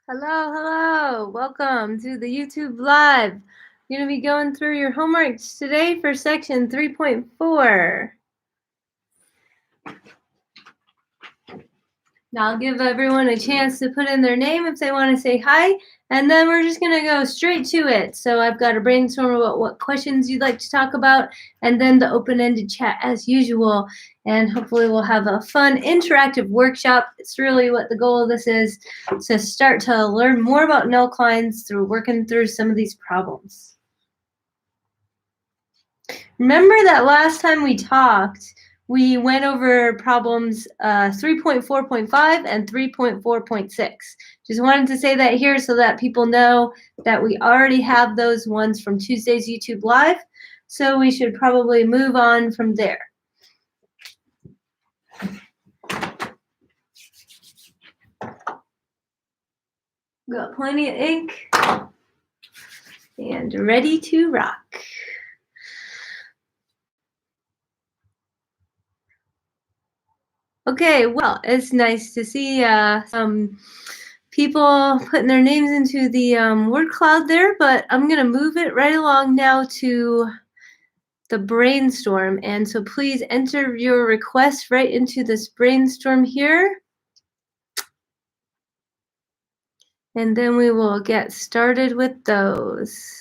Hello, hello. Welcome to the YouTube Live. You're going to be going through your homeworks today for section 3.4. Now I'll give everyone a chance to put in their name if they want to say hi, and then we're just going to go straight to it. So I've got to brainstorm about what questions you'd like to talk about, and then the open-ended chat as usual. And hopefully we'll have a fun interactive workshop. It's really what the goal of this is, to start to learn more about null-clients through working through some of these problems. Remember that last time we talked, we went over problems 3.4.5 and 3.4.6. Just wanted to say that here so that people know that we already have those ones from Tuesday's YouTube Live. So we should probably move on from there. Got plenty of ink and ready to rock. Okay, well, it's nice to see some people putting their names into the word cloud there, but I'm going to move it right along now to the brainstorm. And so please enter your request right into this brainstorm here. And then we will get started with those.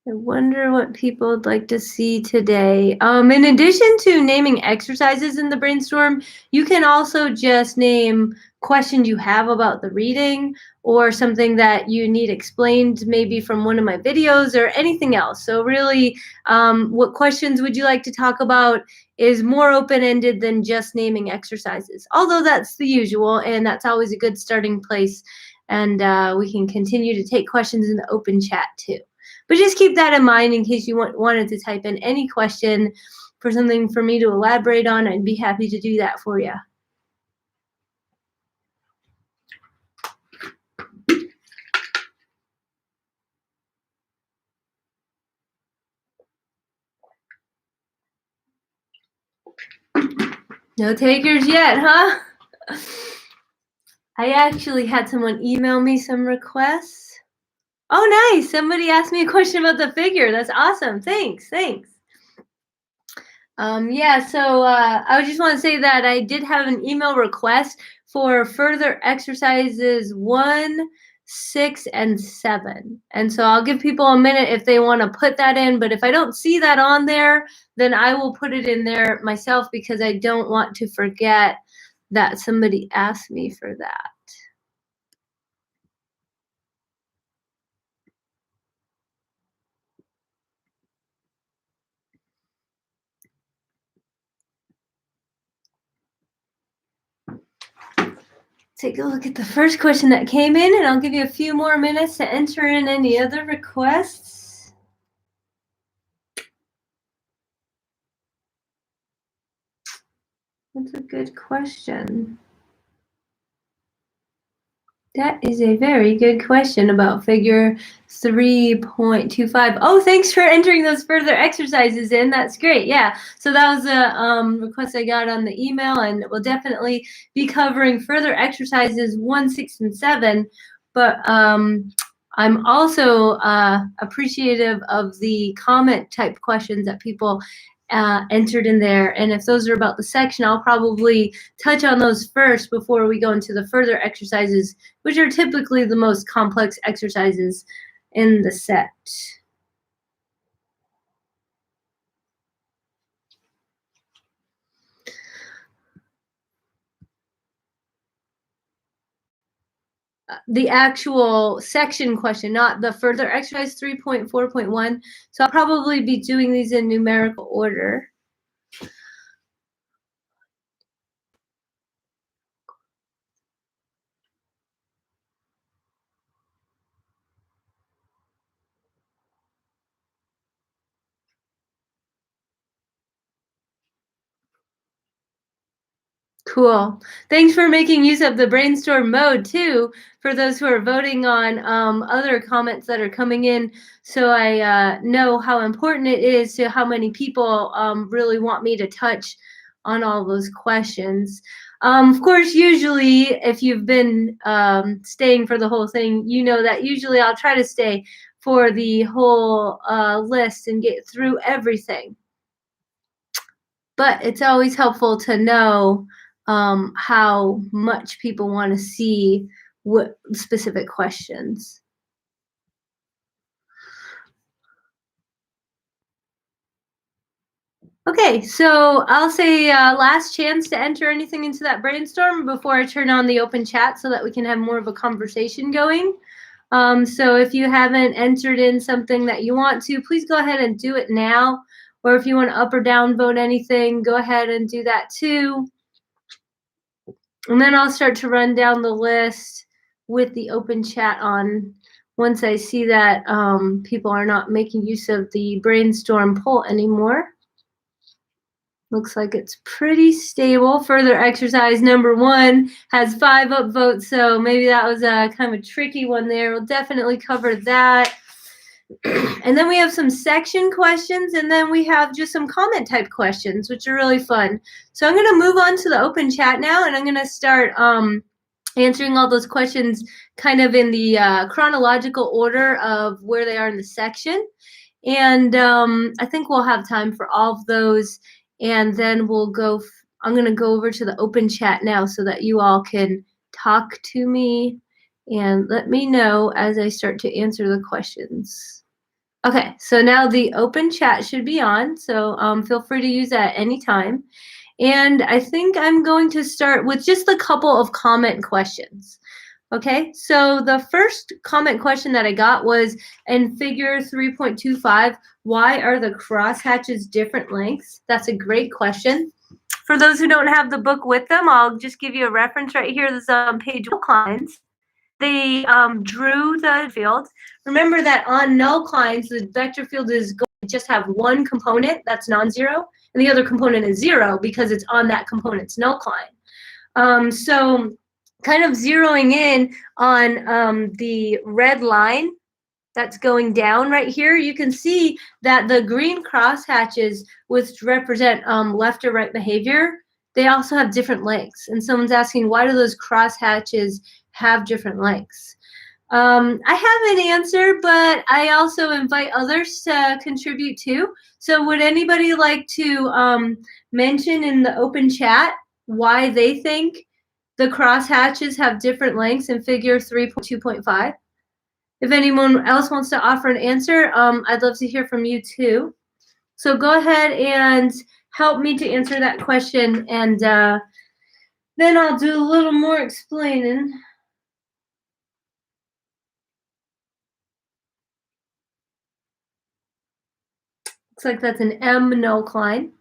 I wonder what people would like to see today. In addition to naming exercises in the brainstorm, you can also just name questions you have about the reading or something that you need explained maybe from one of my videos or anything else. So really, what questions would you like to talk about is more open-ended than just naming exercises, although that's the usual and that's always a good starting place. And we can continue to take questions in the open chat too. But just keep that in mind in case you wanted to type in any question for something for me to elaborate on. I'd be happy to do that for you. No takers yet, huh? I actually had someone email me some requests. Oh, nice. Somebody asked me a question about the figure. That's awesome. Thanks. Yeah, so I just want to say that I did have an email request for further exercises 1, 6, and 7. And so I'll give people a minute if they want to put that in. But if I don't see that on there, then I will put it in there myself because I don't want to forget that somebody asked me for that. Take a look at the first question that came in, and I'll give you a few more minutes to enter in any other requests. That's a good question. That is a very good question about figure 3.25. Oh, thanks for entering those further exercises in. That's great. Yeah. So that was a request I got on the email, and we'll definitely be covering further exercises 1, 6, and 7. But I'm also appreciative of the comment type questions that people entered in there. And if those are about the section, I'll probably touch on those first before we go into the further exercises, which are typically the most complex exercises in the set. The actual section question, not the further exercise 3.4.1. So I'll probably be doing these in numerical order. Cool. Thanks for making use of the brainstorm mode too, for those who are voting on other comments that are coming in. So I know how important it is to how many people really want me to touch on all those questions. Of course, usually if you've been staying for the whole thing, you know that usually I'll try to stay for the whole list and get through everything. But it's always helpful to know how much people want to see what specific questions. Okay, so I'll say last chance to enter anything into that brainstorm before I turn on the open chat so that we can have more of a conversation going. So if you haven't entered in something that you want to, please go ahead and do it now. Or if you want to up or down vote anything, go ahead and do that too. And then I'll start to run down the list with the open chat on once I see that people are not making use of the brainstorm poll anymore. Looks like it's pretty stable. Further exercise number 1 has 5 upvotes, so maybe that was a kind of a tricky one there. We'll definitely cover that. And then we have some section questions, and then we have just some comment type questions, which are really fun. So I'm going to move on to the open chat now, and I'm going to start answering all those questions kind of in the chronological order of where they are in the section. And I think we'll have time for all of those. And then we'll go, I'm going to go over to the open chat now so that you all can talk to me and let me know as I start to answer the questions. Okay, so now the open chat should be on, so feel free to use that at any time. And I think I'm going to start with just a couple of comment questions. Okay, so the first comment question that I got was in figure 3.25, why are the crosshatches different lengths? That's a great question. For those who don't have the book with them, I'll just give you a reference right here. This is on page lines. They drew the field. Remember that on null lines, the vector field is going to just have one component that's non-zero, and the other component is 0 because it's on that component's null line. So kind of zeroing in on the red line that's going down right here, you can see that the green crosshatches, which represent left or right behavior, they also have different lengths. And someone's asking, why do those crosshatches have different lengths? I have an answer, but I also invite others to contribute too. So would anybody like to mention in the open chat why they think the crosshatches have different lengths in figure 3.2.5? If anyone else wants to offer an answer, I'd love to hear from you too. So go ahead and help me to answer that question, and then I'll do a little more explaining. Looks like that's an M nullcline.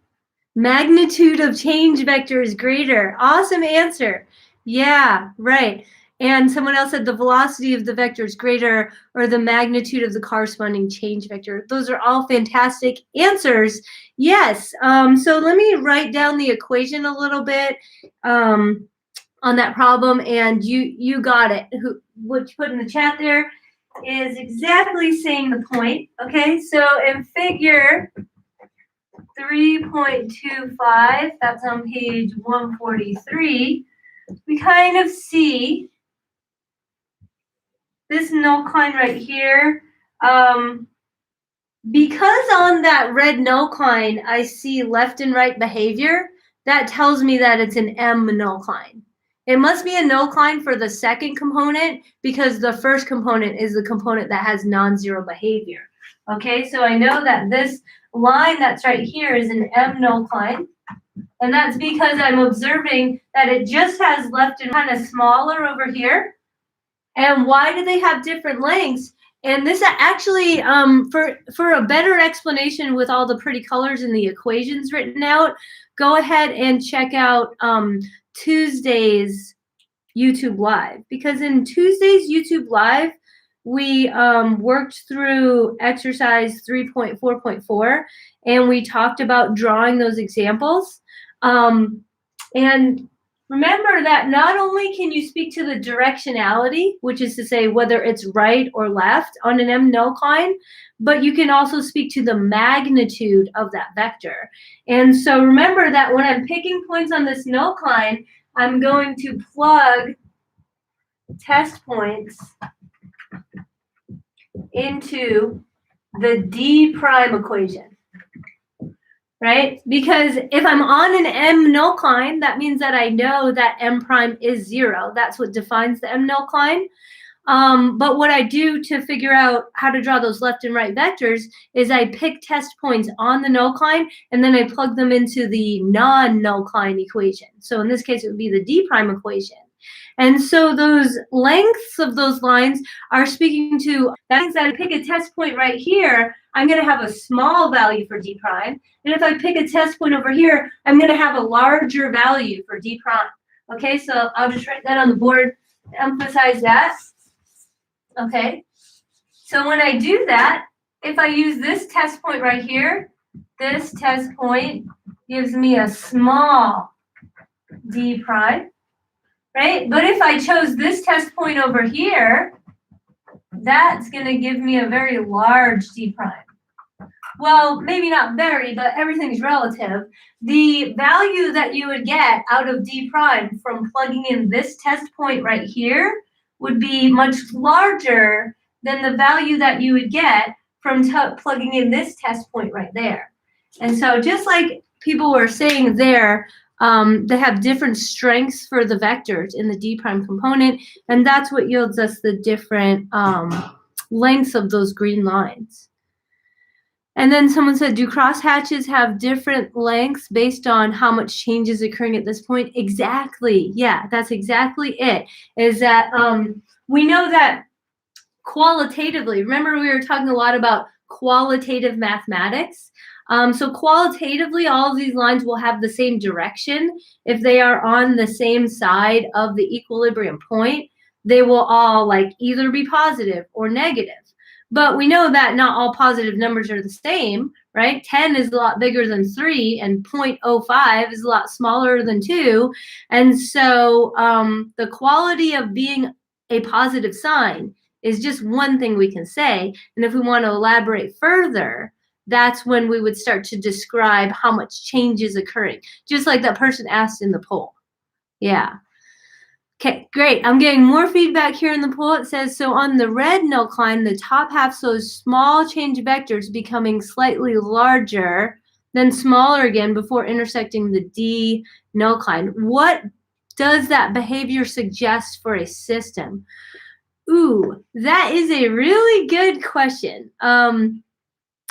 Magnitude of change vector is greater. Awesome answer. Yeah, right. And someone else said the velocity of the vector is greater, or the magnitude of the corresponding change vector. Those are all fantastic answers. Yes. So let me write down the equation a little bit on that problem, and you got it. What you put in the chat there is exactly saying the point. Okay, so in figure 3.25, that's on page 143, we kind of see this nullcline right here. Because on that red nullcline, I see left and right behavior, that tells me that it's an M nullcline. It must be a nullcline for the second component because the first component is the component that has non-zero behavior. Okay, so I know that this line that's right here is an M nullcline. And that's because I'm observing that it just has left and kind of smaller over here. And why do they have different lengths? And this actually, for a better explanation with all the pretty colors and the equations written out, go ahead and check out Tuesday's YouTube Live. Because in Tuesday's YouTube Live, we worked through exercise 3.4.4, and we talked about drawing those examples. And remember that not only can you speak to the directionality, which is to say whether it's right or left on an M nullcline, but you can also speak to the magnitude of that vector. And so remember that when I'm picking points on this nullcline, I'm going to plug test points into the D prime equation, right? Because if I'm on an M nullcline, that means that I know that M prime is 0. That's what defines the M nullcline. But what I do to figure out how to draw those left and right vectors is I pick test points on the nullcline, and then I plug them into the non-nullcline equation. So in this case, it would be the D prime equation. And so those lengths of those lines are speaking to, that means that I pick a test point right here, I'm going to have a small value for D prime. And if I pick a test point over here, I'm going to have a larger value for D prime. Okay, so I'll just write that on the board to emphasize that. Okay, so when I do that, if I use this test point right here, this test point gives me a small D prime, right? But if I chose this test point over here, that's going to give me a very large D prime. Well, maybe not very, but everything's relative. The value that you would get out of D prime from plugging in this test point right here would be much larger than the value that you would get from plugging in this test point right there. And so just like people were saying there, they have different strengths for the vectors in the D prime component, and that's what yields us the different lengths of those green lines. And then someone said, do crosshatches have different lengths based on how much change is occurring at this point? Exactly. Yeah, that's exactly it. Is that we know that qualitatively, remember we were talking a lot about qualitative mathematics. So qualitatively, all of these lines will have the same direction. If they are on the same side of the equilibrium point, they will all like either be positive or negative. But we know that not all positive numbers are the same, right? 10 is a lot bigger than 3, and 0.05 is a lot smaller than 2. And so the quality of being a positive sign is just one thing we can say. And if we want to elaborate further, that's when we would start to describe how much change is occurring, just like that person asked in the poll. Yeah. Okay, great. I'm getting more feedback here in the poll. It says, so on the red nullcline, the top half shows small change vectors becoming slightly larger, then smaller again before intersecting the D nullcline. What does that behavior suggest for a system? Ooh, that is a really good question.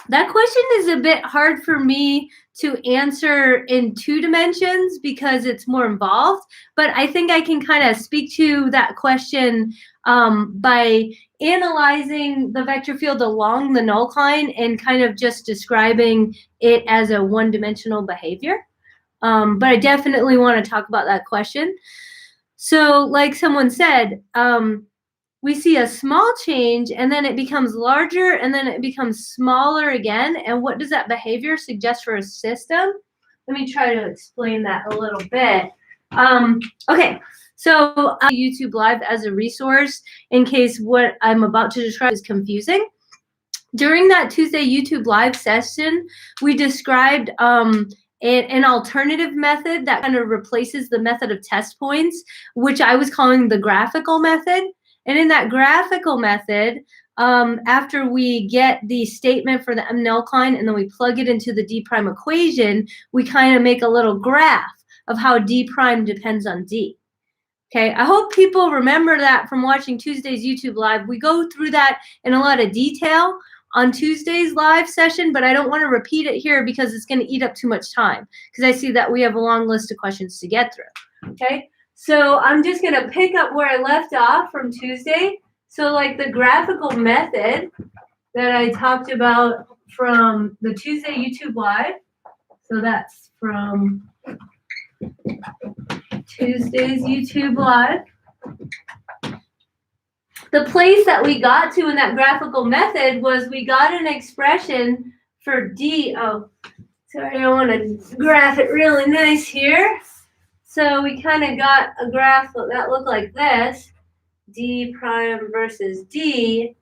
That question is a bit hard for me to answer in 2 dimensions because it's more involved, but I think I can kind of speak to that question by analyzing the vector field along the nullcline and kind of just describing it as a one-dimensional behavior. But I definitely want to talk about that question. So like someone said, we see a small change and then it becomes larger and then it becomes smaller again. And what does that behavior suggest for a system? Let me try to explain that a little bit. Okay, so YouTube Live as a resource in case what I'm about to describe is confusing. During that Tuesday YouTube Live session, we described an alternative method that kind of replaces the method of test points, which I was calling the graphical method. And in that graphical method, after we get the statement for the M nullcline and then we plug it into the D prime equation, we kind of make a little graph of how D prime depends on D. Okay, I hope people remember that from watching Tuesday's YouTube Live. We go through that in a lot of detail on Tuesday's live session, but I don't want to repeat it here because it's going to eat up too much time because I see that we have a long list of questions to get through. Okay. So I'm just going to pick up where I left off from Tuesday. So like the graphical method that I talked about from the Tuesday YouTube Live. So that's from Tuesday's YouTube Live. The place that we got to in that graphical method was we got an expression for D. Oh, sorry, I want to graph it really nice here. So we kind of got a graph that looked like this, D prime versus D,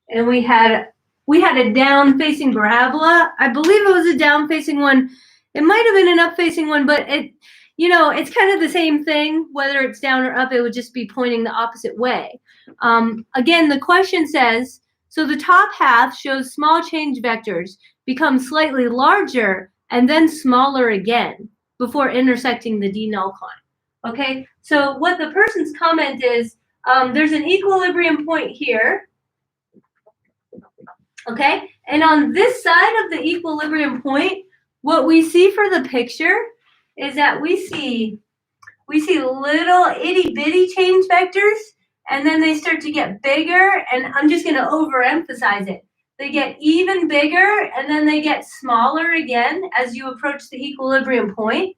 and we had a down-facing parabola. I believe it was a down-facing one. It might have been an up-facing one, but you know, it's kind of the same thing, whether it's down or up, it would just be pointing the opposite way. Again, the question says, so the top half shows small change vectors become slightly larger and then smaller again before intersecting the D null climb. Okay, so what the person's comment is, there's an equilibrium point here. Okay, and on this side of the equilibrium point, what we see for the picture is that we see little itty bitty change vectors, and then they start to get bigger, and I'm just going to overemphasize it. They get even bigger, and then they get smaller again as you approach the equilibrium point.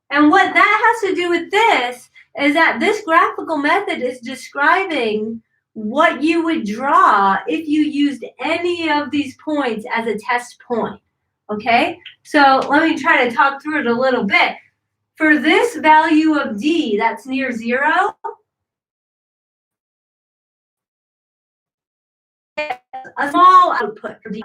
And what that has to do with this is that this graphical method is describing what you would draw if you used any of these points as a test point. Okay, so let me try to talk through it a little bit. For this value of D that's near 0, a small output for D.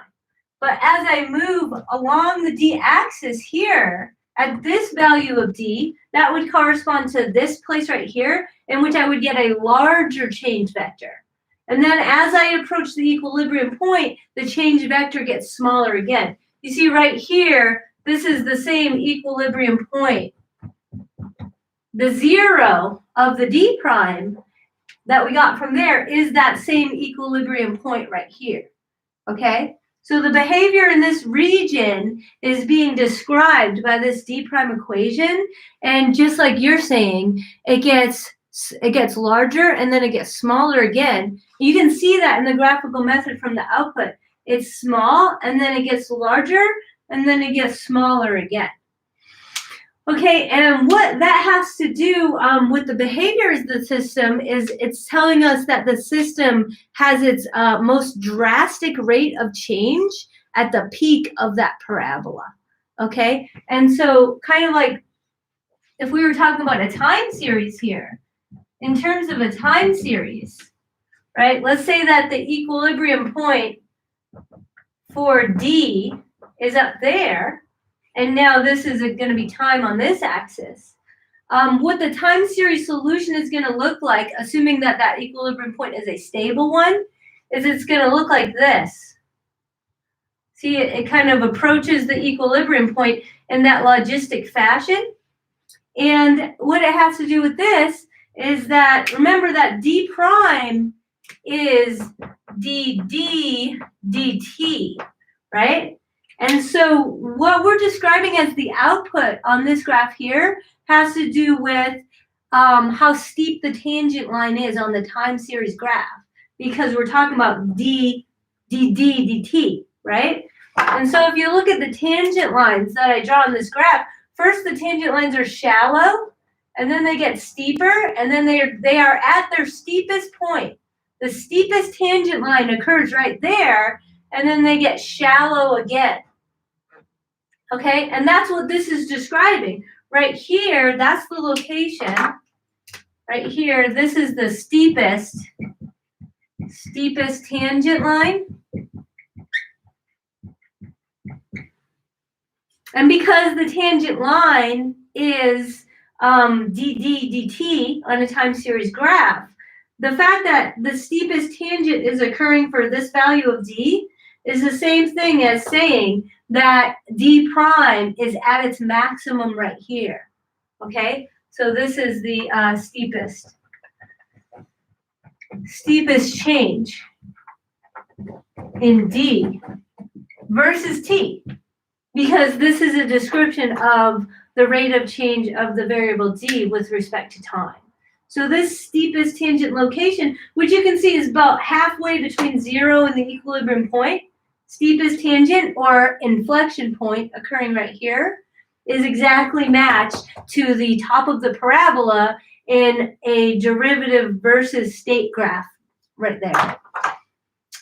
But as I move along the D axis here, at this value of D, that would correspond to this place right here, in which I would get a larger change vector. And then as I approach the equilibrium point, the change vector gets smaller again. You see right here, this is the same equilibrium point. The 0 of the D prime that we got from there is that same equilibrium point right here. Okay? So the behavior in this region is being described by this D prime equation, and just like you're saying, it gets larger and then it gets smaller again. You can see that in the graphical method from the output. It's small and then it gets larger and then it gets smaller again. Okay, and what that has to do with the behaviors of the system is it's telling us that the system has its most drastic rate of change at the peak of that parabola. Okay, and so kind of like if we were talking about a time series here, in terms of a time series, right? Let's say that the equilibrium point for D is up there. And now this is going to be time on this axis. What the time series solution is going to look like, assuming that that equilibrium point is a stable one, is it's going to look like this. See, it kind of approaches the equilibrium point in that logistic fashion. And what it has to do with this is that, remember that D prime is dd dt, right? And so what we're describing as the output on this graph here has to do with how steep the tangent line is on the time series graph, because we're talking about d dt, right? And so if you look at the tangent lines that I draw on this graph, first the tangent lines are shallow, and then they get steeper, and then they are at their steepest point. The steepest tangent line occurs right there, and then they get shallow again. Okay, and that's what this is describing. Right here, that's the location. Right here, this is the steepest tangent line. And because the tangent line is dt on a time series graph, the fact that the steepest tangent is occurring for this value of D is the same thing as saying that D prime is at its maximum right here. Okay, so this is the steepest change in D versus T, because this is a description of the rate of change of the variable D with respect to time. So this steepest tangent location, which you can see is about halfway between 0 and the equilibrium point, steepest tangent or inflection point occurring right here, is exactly matched to the top of the parabola in a derivative versus state graph right there.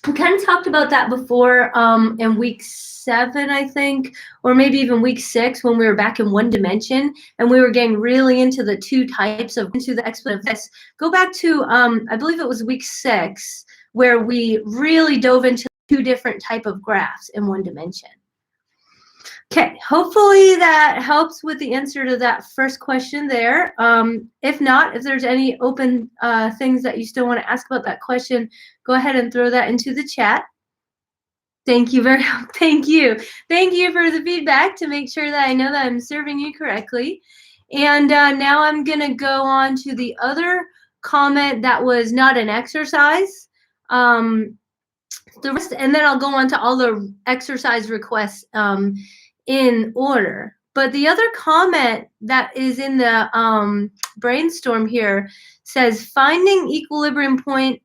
We kind of talked about that before in week 7, I think, or maybe even week 6 when we were back in one dimension and we were getting really into the two types of into the exponent of this. Go back to I believe it was week 6 where we really dove into 2 different type of graphs in one dimension. Okay, hopefully that helps with the answer to that first question there. If not, if there's any open things that you still want to ask about that question, go ahead and throw that into the chat. Thank you very much. Thank you. Thank you for the feedback to make sure that I know that I'm serving you correctly. And now I'm going to go on to the other comment that was not an exercise. The rest, and then I'll go on to all the exercise requests in order. But the other comment that is in the brainstorm here says finding equilibrium on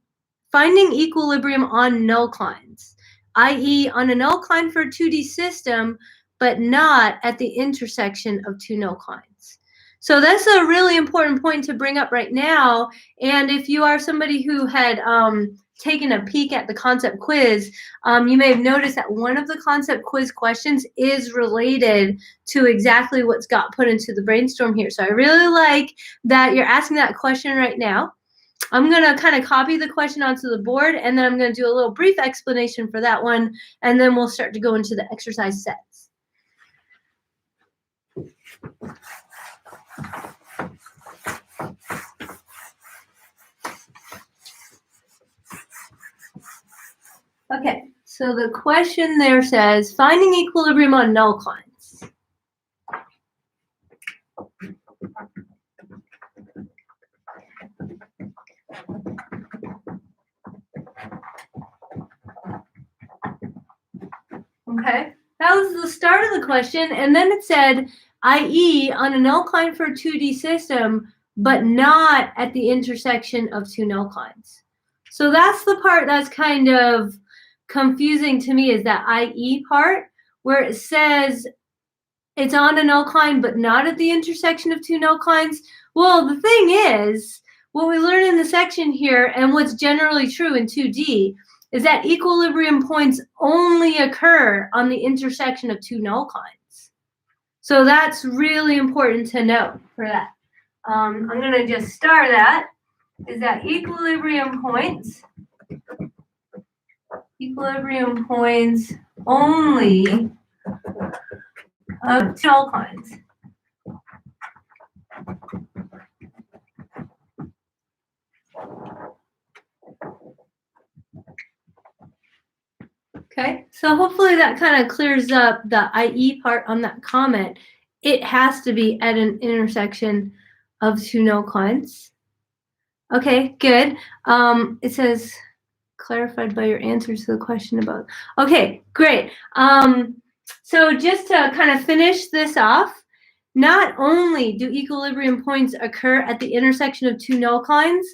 nullines, i.e. on a nullline for a 2D system, but not at the intersection of two nullines. So that's a really important point to bring up right now. And if you are somebody who had taken a peek at the concept quiz, you may have noticed that one of the concept quiz questions is related to exactly what's got put into the brainstorm here. So I really like that you're asking that question right now. I'm going to kind of copy the question onto the board, and then I'm going to do a little brief explanation for that one, and then we'll start to go into the exercise sets. Okay, so the question there says, finding equilibrium on nullines. Okay, that was the start of the question, and then it said, i.e. on a nullline for a 2D system, but not at the intersection of two nullines. So that's the part that's kind of confusing to me, is that i.e. part, where it says it's on a nullline, but not at the intersection of two nullines. Well, the thing is, what we learned in the section here, and what's generally true in 2D, is that equilibrium points only occur on the intersection of two nullines. So that's really important to know for that. I'm going to just star that, is that equilibrium points only of two nullines. Okay, so hopefully that kind of clears up the IE part on that comment. It has to be at an intersection of two nullines. Okay, good. It says clarified by your answer to the question about. Okay, great. So just to kind of finish this off, not only do equilibrium points occur at the intersection of two nullines,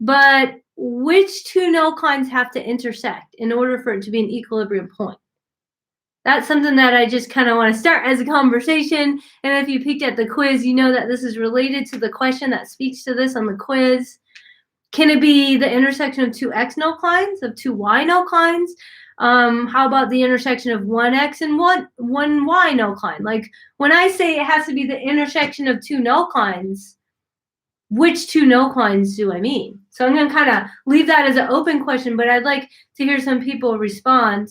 but which two nullines have to intersect in order for it to be an equilibrium point? That's something that I just kind of want to start as a conversation. And if you peeked at the quiz, you know that this is related to the question that speaks to this on the quiz. Can it be the intersection of two x nullines, of two y nullines? How about the intersection of one x and one y nullline? Like when I say it has to be the intersection of two nullines, which two nullines do I mean? So I'm going to kind of leave that as an open question, but I'd like to hear some people respond.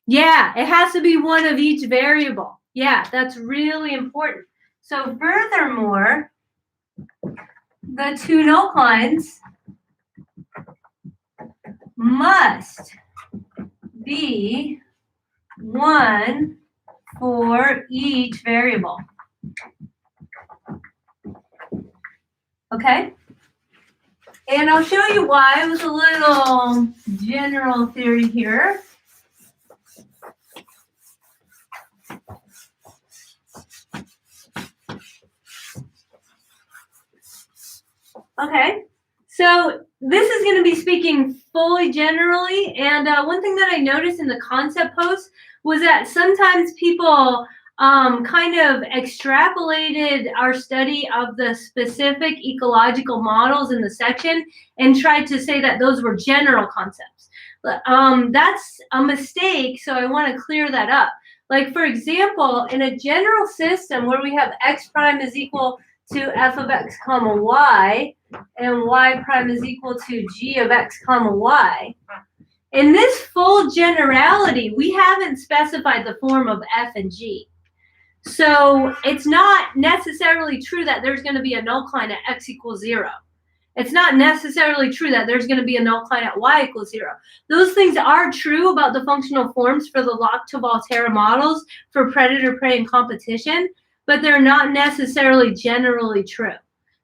Yeah, it has to be one of each variable. Yeah, that's really important. So furthermore, the two nullines must be one for each variable. Okay? And I'll show you why. It was a little general theory here. Okay, so this is going to be speaking fully generally, and one thing that I noticed in the concept post was that sometimes people kind of extrapolated our study of the specific ecological models in the section and tried to say that those were general concepts. That's a mistake, so I want to clear that up. Like, for example, in a general system where we have x prime is equal to f of x comma y, and y prime is equal to g of x comma y. In this full generality, we haven't specified the form of f and g. So it's not necessarily true that there's going to be a nullcline at x equals 0. It's not necessarily true that there's going to be a nullcline at y equals 0. Those things are true about the functional forms for the Lata-Volterra models for predator, prey, and competition, but they're not necessarily generally true.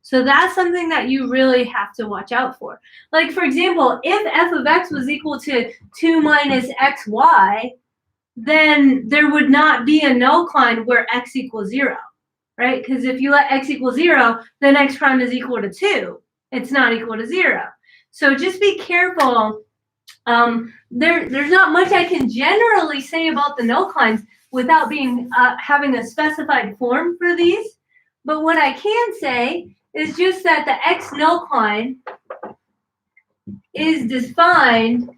So that's something that you really have to watch out for. Like, for example, if f of x was equal to 2 minus xy, then there would not be a nullcline where x equals 0, right? Because if you let x equal 0, then x prime is equal to 2. It's not equal to 0. So just be careful. There's not much I can generally say about the nullclines without being having a specified form for these. But what I can say is just that the x nullcline is defined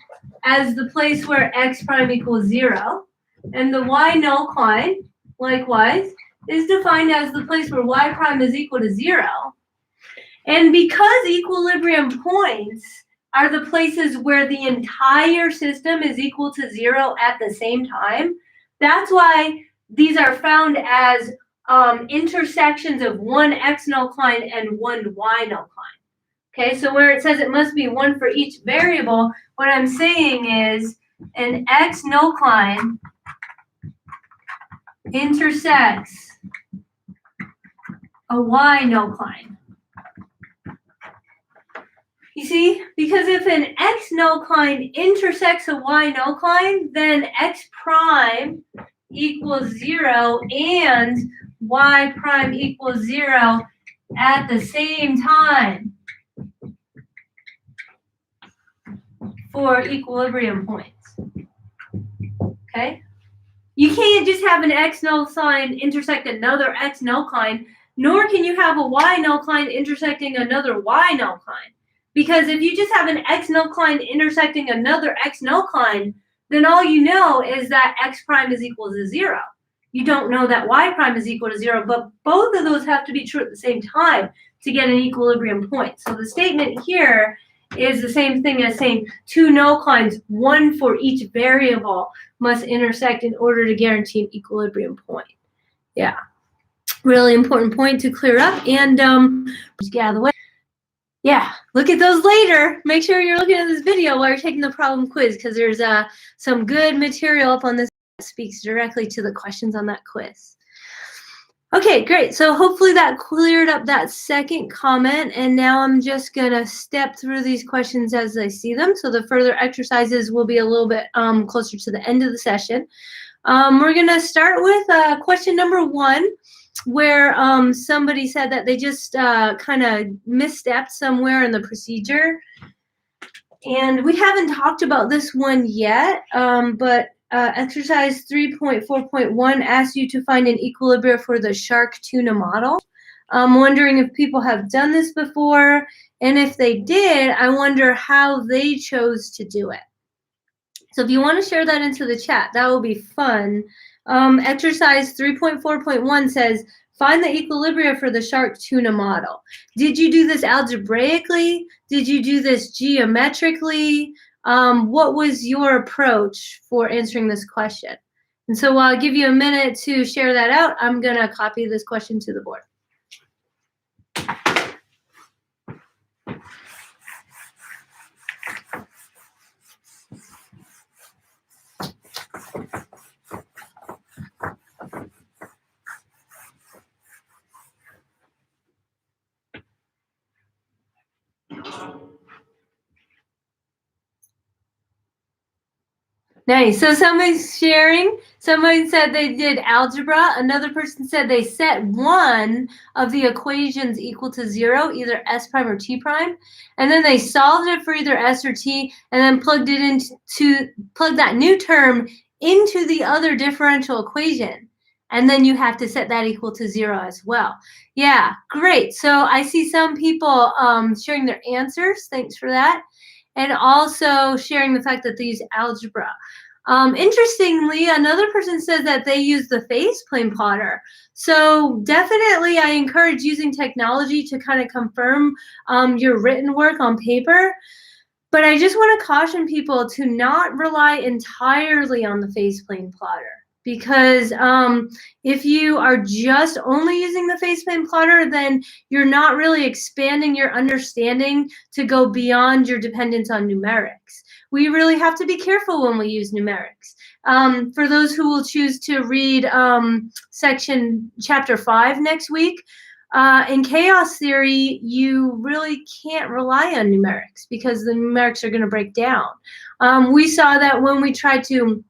as the place where x prime equals 0, and the y nullcline, likewise, is defined as the place where y prime is equal to 0. And because equilibrium points are the places where the entire system is equal to 0 at the same time, that's why these are found as intersections of one x nullcline and one y nullcline. Okay, so where it says it must be one for each variable, what I'm saying is an x nullcline intersects a y nullcline. You see, because if an x nullcline intersects a y nullcline, then x prime equals 0 and y prime equals 0 at the same time for equilibrium points. Okay? You can't just have an x nullcline intersect another x nullcline, nor can you have a y nullcline intersecting another y nullcline. Because if you just have an x nullcline intersecting another x nullcline, then all you know is that x prime is equal to 0. You don't know that y prime is equal to 0, but both of those have to be true at the same time to get an equilibrium point. So the statement here is the same thing as saying two nullclines, one for each variable, must intersect in order to guarantee an equilibrium point. Yeah, really important point to clear up, and just get out of the way. Yeah, look at those later. Make sure you're looking at this video while you're taking the problem quiz, because there's some good material up on this that speaks directly to the questions on that quiz. Okay, great. So hopefully that cleared up that second comment, and now I'm just gonna step through these questions as I see them. So the further exercises will be a little bit closer to the end of the session. We're gonna start with question number 1, where somebody said that they just kind of misstepped somewhere in the procedure. And we haven't talked about this one yet, but exercise 3.4.1 asks you to find an equilibrium for the shark tuna model. I'm wondering if people have done this before, and if they did, I wonder how they chose to do it. So if you want to share that into the chat, that will be fun. Exercise 3.4.1 says, find the equilibrium for the shark tuna model. Did you do this algebraically? Did you do this geometrically? What was your approach for answering this question? And so while I'll give you a minute to share that out, I'm going to copy this question to the board. Nice. So somebody's sharing. Somebody said they did algebra. Another person said they set one of the equations equal to 0, either s prime or t prime, and then they solved it for either s or t, and then plugged that new term into the other differential equation. And then you have to set that equal to 0 as well. Yeah, great. So I see some people sharing their answers. Thanks for that. And also sharing the fact that they use algebra. Interestingly, another person said that they use the phase plane plotter. So definitely I encourage using technology to kind of confirm your written work on paper. But I just want to caution people to not rely entirely on the phase plane plotter. because if you are just only using the faceplane plotter, then you're not really expanding your understanding to go beyond your dependence on numerics. We really have to be careful when we use numerics. For those who will choose to read section chapter 5 next week, in chaos theory, you really can't rely on numerics because the numerics are going to break down. We saw that when we tried to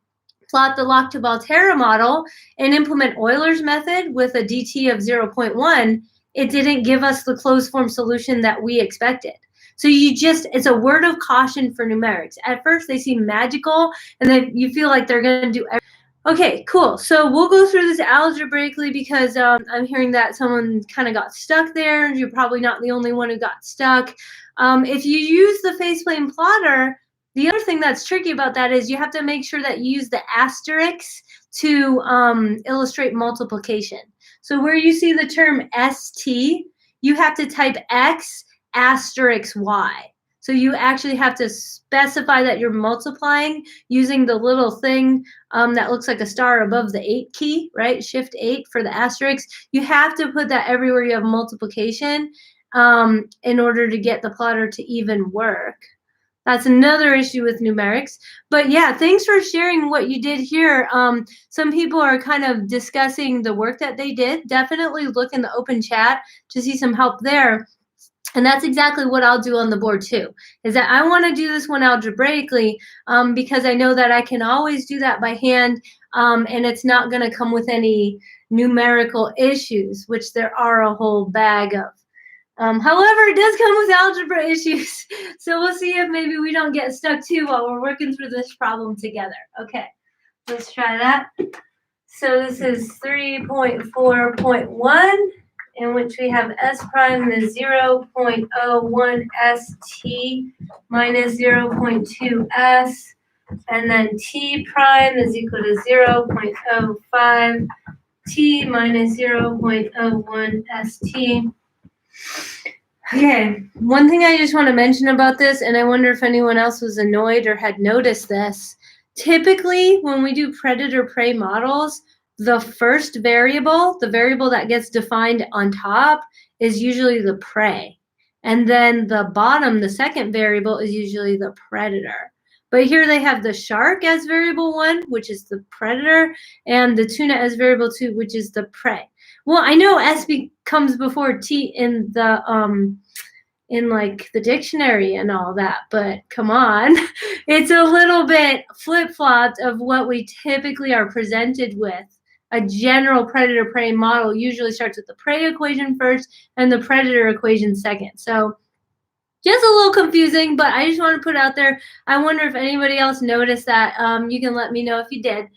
plot the Lata Volterra model and implement Euler's method with a dt of 0.1, it didn't give us the closed form solution that we expected. So it's a word of caution for numerics. At first, they seem magical, and then you feel like they're going to do everything. Okay, cool. So we'll go through this algebraically because I'm hearing that someone kind of got stuck there. You're probably not the only one who got stuck. If you use the faceplane plotter, the other thing that's tricky about that is you have to make sure that you use the asterisks to illustrate multiplication. So where you see the term ST, you have to type X asterisk Y. So you actually have to specify that you're multiplying using the little thing that looks like a star above the 8 key, right? Shift 8 for the asterisk. You have to put that everywhere you have multiplication in order to get the plotter to even work. That's another issue with numerics. But yeah, thanks for sharing what you did here. Some people are kind of discussing the work that they did. Definitely look in the open chat to see some help there. And that's exactly what I'll do on the board too, is that I want to do this one algebraically because I know that I can always do that by hand and it's not going to come with any numerical issues, which there are a whole bag of. However, it does come with algebra issues. So we'll see if maybe we don't get stuck too while we're working through this problem together. Okay, let's try that. So this is 3.4.1. in which we have S prime is 0.01 st minus 0.2 s, and then T prime is equal to 0.05 t minus 0.01 st. Okay, one thing I just want to mention about this, and I wonder if anyone else was annoyed or had noticed this, typically when we do predator-prey models, the first variable, the variable that gets defined on top, is usually the prey. And then the bottom, the second variable, is usually the predator. But here they have the shark as variable 1, which is the predator, and the tuna as variable 2, which is the prey. Well, I know S comes before T in the in like the dictionary and all that, but come on, it's a little bit flip-flopped of what we typically are presented with. A general predator-prey model usually starts with the prey equation first and the predator equation second. So just a little confusing, but I just want to put it out there. I wonder if anybody else noticed that. You can let me know if you did.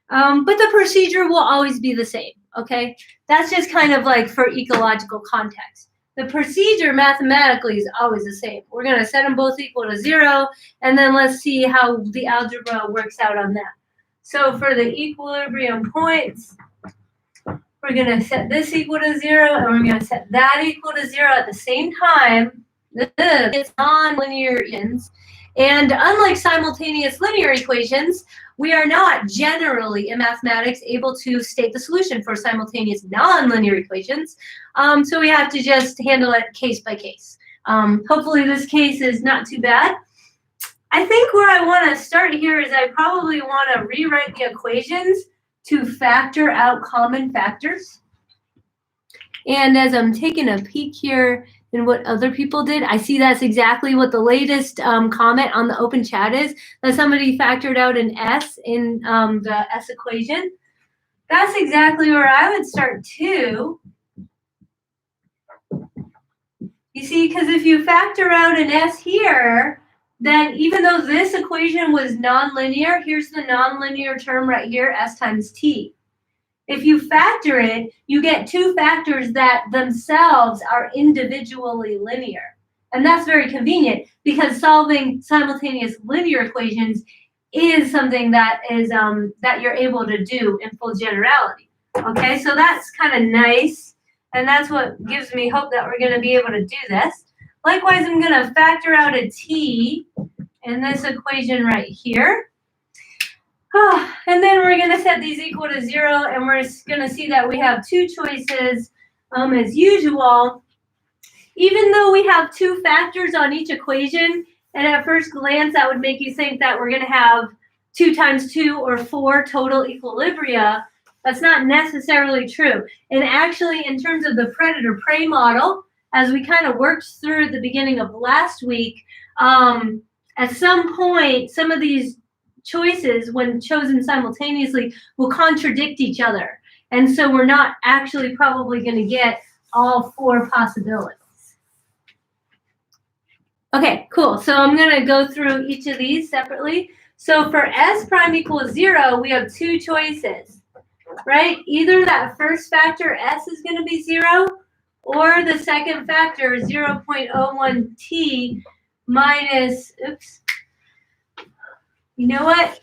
But the procedure will always be the same, okay? That's just kind of like for ecological context. The procedure mathematically is always the same. We're going to set them both equal to 0, and then let's see how the algebra works out on that. So for the equilibrium points, we're going to set this equal to 0, and we're going to set that equal to 0 at the same time. It's non-linear equations. And unlike simultaneous linear equations, we are not generally in mathematics able to state the solution for simultaneous non-linear equations. So we have to just handle it case by case. Hopefully this case is not too bad. I think where I want to start here is I probably want to rewrite the equations to factor out common factors. And as I'm taking a peek here in what other people did, I see that's exactly what the latest comment on the open chat is, that somebody factored out an S in the S equation. That's exactly where I would start too. You see, because if you factor out an S here, then even though this equation was nonlinear, here's the nonlinear term right here, S times T. If you factor it, you get two factors that themselves are individually linear. And that's very convenient because solving simultaneous linear equations is something that is that you're able to do in full generality. Okay, so that's kind of nice. And that's what gives me hope that we're going to be able to do this. Likewise, I'm going to factor out a T in this equation right here. And then we're going to set these equal to 0, and we're going to see that we have two choices as usual. Even though we have two factors on each equation, and at first glance that would make you think that we're going to have 2 times 2 or 4 total equilibria, that's not necessarily true. And actually, in terms of the predator-prey model, as we kind of worked through at the beginning of last week, at some point, some of these choices, when chosen simultaneously, will contradict each other. And so we're not actually probably going to get all 4 possibilities. Okay, cool. So I'm going to go through each of these separately. So for s prime equals 0, we have 2 choices, right? Either that first factor s is going to be 0, or the second factor 0.01t minus, oops. You know what?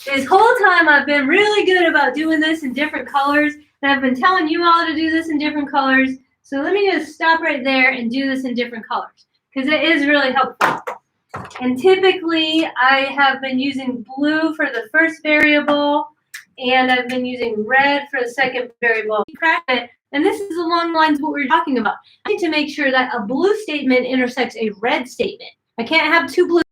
This whole time I've been really good about doing this in different colors, and I've been telling you all to do this in different colors. So let me just stop right there and do this in different colors, because it is really helpful. And typically I have been using blue for the first variable, and I've been using red for the second variable. And this is along the lines of what we were talking about. I need to make sure that a blue statement intersects a red statement. I can't have 2 blues,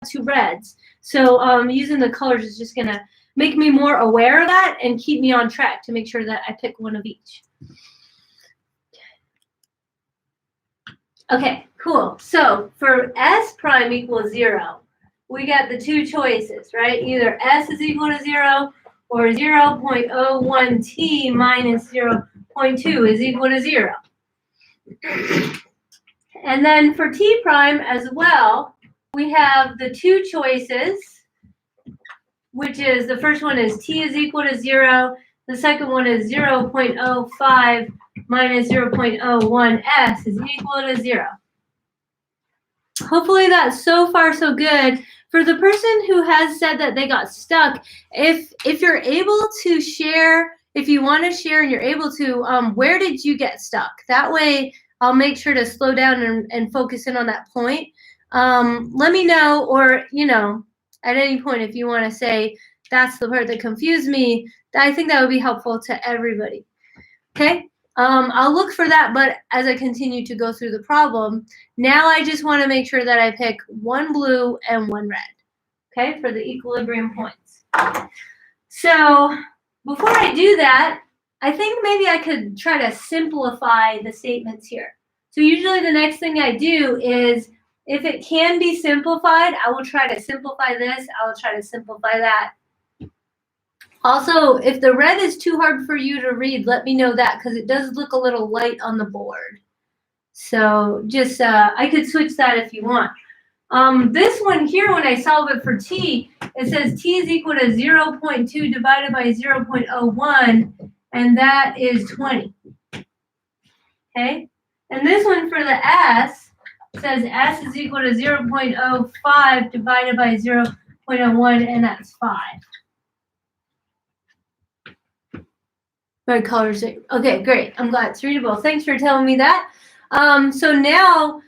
2 reds. So using the colors is just going to make me more aware of that and keep me on track to make sure that I pick one of each. Okay, cool. So for s prime equals 0, we got the 2 choices, right? Either s is equal to 0 or 0.01t minus 0.2 is equal to 0. And then for t prime as well, we have the 2 choices, which is the first one is t is equal to 0. The second one is 0.05 minus 0.01s is equal to 0. Hopefully that's so far so good. For the person who has said that they got stuck, if you're able to share, if you want to share and you're able to, where did you get stuck? That way I'll make sure to slow down and focus in on that point. Let me know, or, you know, at any point if you want to say, that's the part that confused me, I think that would be helpful to everybody. Okay? I'll look for that, but as I continue to go through the problem, now I just want to make sure that I pick 1 blue and 1 red, okay, for the equilibrium points. So before I do that, I think maybe I could try to simplify the statements here. So usually the next thing I do is, if it can be simplified, I will try to simplify this, I will try to simplify that. Also, if the red is too hard for you to read, let me know that, because it does look a little light on the board. So just, I could switch that if you want. This one here, when I solve it for t, it says t is equal to 0.2 divided by 0.01, and that is 20. Okay? And this one for the s says s is equal to 0.05 divided by 0.01, and that's 5. My colors. Okay, great. I'm glad it's readable. Thanks for telling me that. So now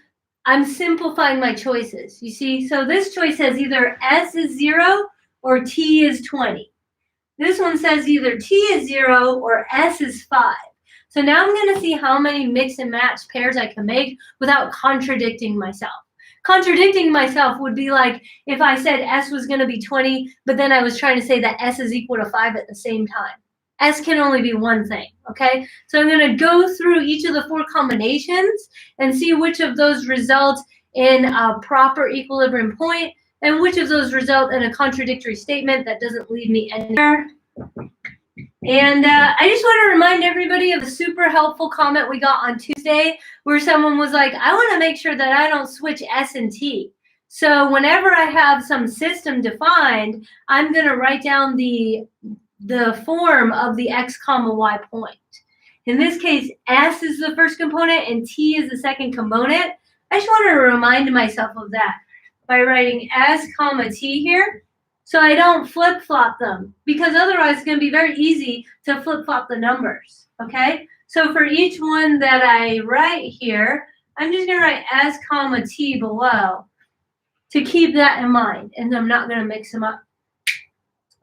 I'm simplifying my choices. You see, so this choice says either s is 0 or t is 20. This one says either t is 0 or s is 5. So now I'm going to see how many mix and match pairs I can make without contradicting myself. Contradicting myself would be like if I said s was going to be 20, but then I was trying to say that s is equal to 5 at the same time. S can only be one thing, okay? So I'm going to go through each of the 4 combinations and see which of those result in a proper equilibrium point and which of those result in a contradictory statement that doesn't leave me anywhere. And I just want to remind everybody of a super helpful comment we got on Tuesday where someone was like, I want to make sure that I don't switch S and T. So whenever I have some system defined, I'm going to write down the form of the x comma y point. In this case, s is the first component and t is the second component. I just want to remind myself of that by writing s comma t here so I don't flip-flop them, because otherwise it's going to be very easy to flip-flop the numbers, okay? So for each one that I write here, I'm just going to write s comma t below to keep that in mind, and I'm not going to mix them up.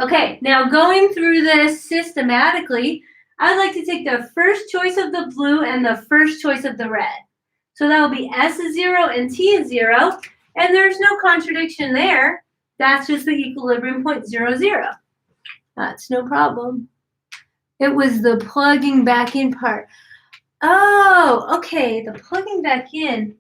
Okay, now going through this systematically, I'd like to take the first choice of the blue and the first choice of the red. So that will be S is 0 and T is 0, and there's no contradiction there. That's just the equilibrium point 0, 0. That's no problem. It was the plugging back in part. Oh, okay, the plugging back in.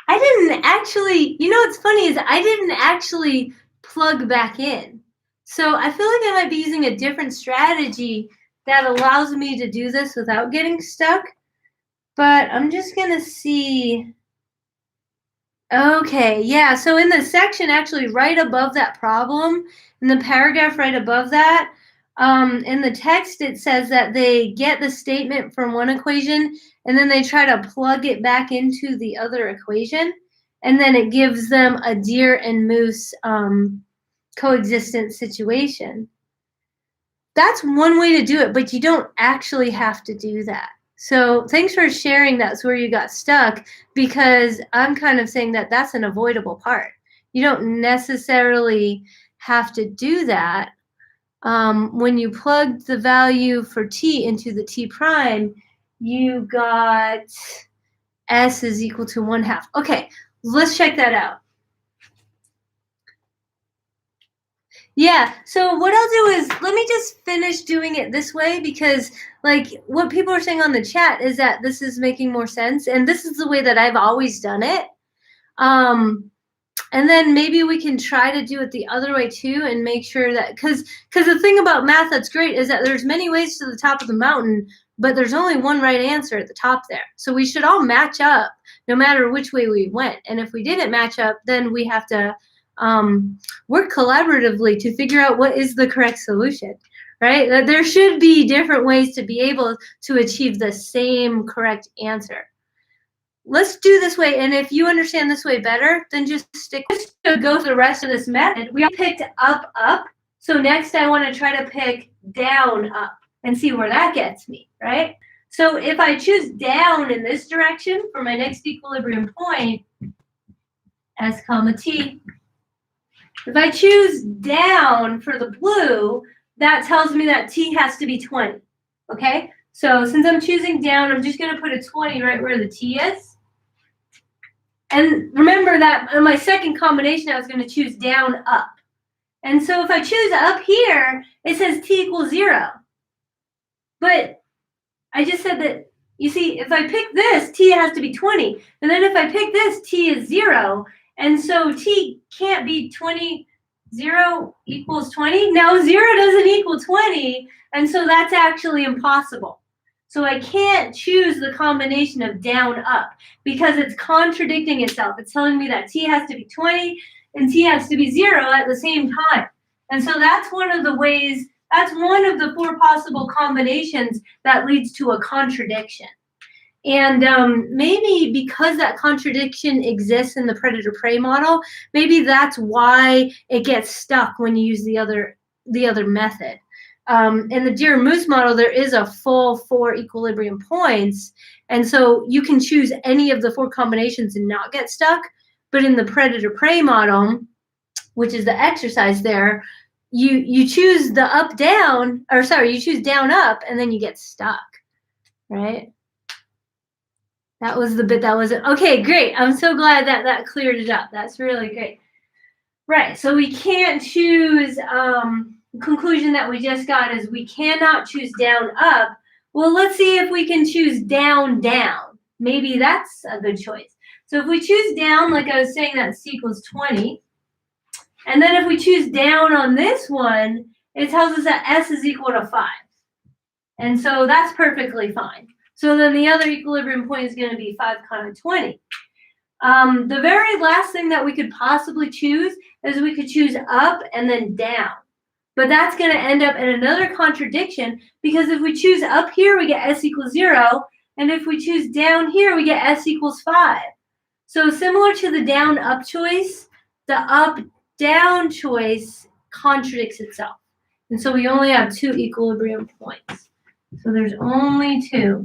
I didn't actually, you know what's funny is I didn't actually plug back in. So I feel like I might be using a different strategy that allows me to do this without getting stuck. But I'm just going to see. Okay, yeah, so in the section actually right above that problem, in the paragraph right above that, in the text it says that they get the statement from one equation and then they try to plug it back into the other equation, and then it gives them a deer and moose coexistence situation. That's one way to do it, but you don't actually have to do that. So thanks for sharing that's where you got stuck, because I'm kind of saying that that's an avoidable part. You don't necessarily have to do that. When you plugged the value for t into the t prime, you got s is equal to 1/2. Okay, let's check that out. Yeah, so what I'll do is let me just finish doing it this way, because like what people are saying on the chat is that this is making more sense, and this is the way that I've always done it. And then maybe we can try to do it the other way too, and make sure that, because the thing about math that's great is that there's many ways to the top of the mountain, but there's only one right answer at the top there. So we should all match up no matter which way we went. And if we didn't match up, then we have to work collaboratively to figure out what is the correct solution, right? There should be different ways to be able to achieve the same correct answer. Let's do this way, and if you understand this way better, then just stick to go through the rest of this method. We picked up, up, so next I want to try to pick down, up, and see where that gets me, right? So if I choose down in this direction for my next equilibrium point, S comma T, if I choose down for the blue, that tells me that T has to be 20, okay? So since I'm choosing down, I'm just going to put a 20 right where the T is. And remember that in my second combination, I was going to choose down, up. And so if I choose up here, it says T equals 0. But I just said that, you see, if I pick this, T has to be 20. And then if I pick this, T is 0. And so T can't be 20. 0 equals 20? No, 0 doesn't equal 20. And so that's actually impossible. So I can't choose the combination of down, up, because it's contradicting itself. It's telling me that T has to be 20 and T has to be 0 at the same time. And so that's one of the ways, that's one of the 4 possible combinations that leads to a contradiction. And maybe because that contradiction exists in the predator-prey model, maybe that's why it gets stuck when you use the other method. In the deer and moose model, there is a full 4 equilibrium points, and so you can choose any of the 4 combinations and not get stuck. But in the predator-prey model, which is the exercise there, you choose the up down, or sorry, you choose down up, and then you get stuck, right? That was the bit that wasn't, okay, great. I'm so glad that that cleared it up. That's really great. Right, so we can't choose, the conclusion that we just got is we cannot choose down, up. Well, let's see if we can choose down, down. Maybe that's a good choice. So if we choose down, like I was saying, that's C equals 20. And then if we choose down on this one, it tells us that S is equal to 5. And so that's perfectly fine. So then the other equilibrium point is going to be 5 comma 20. The very last thing that we could possibly choose is we could choose up and then down. But that's going to end up in another contradiction, because if we choose up here, we get S equals 0. And if we choose down here, we get S equals 5. So similar to the down, up choice, the up, down choice contradicts itself. And so we only have 2 equilibrium points. So there's only 2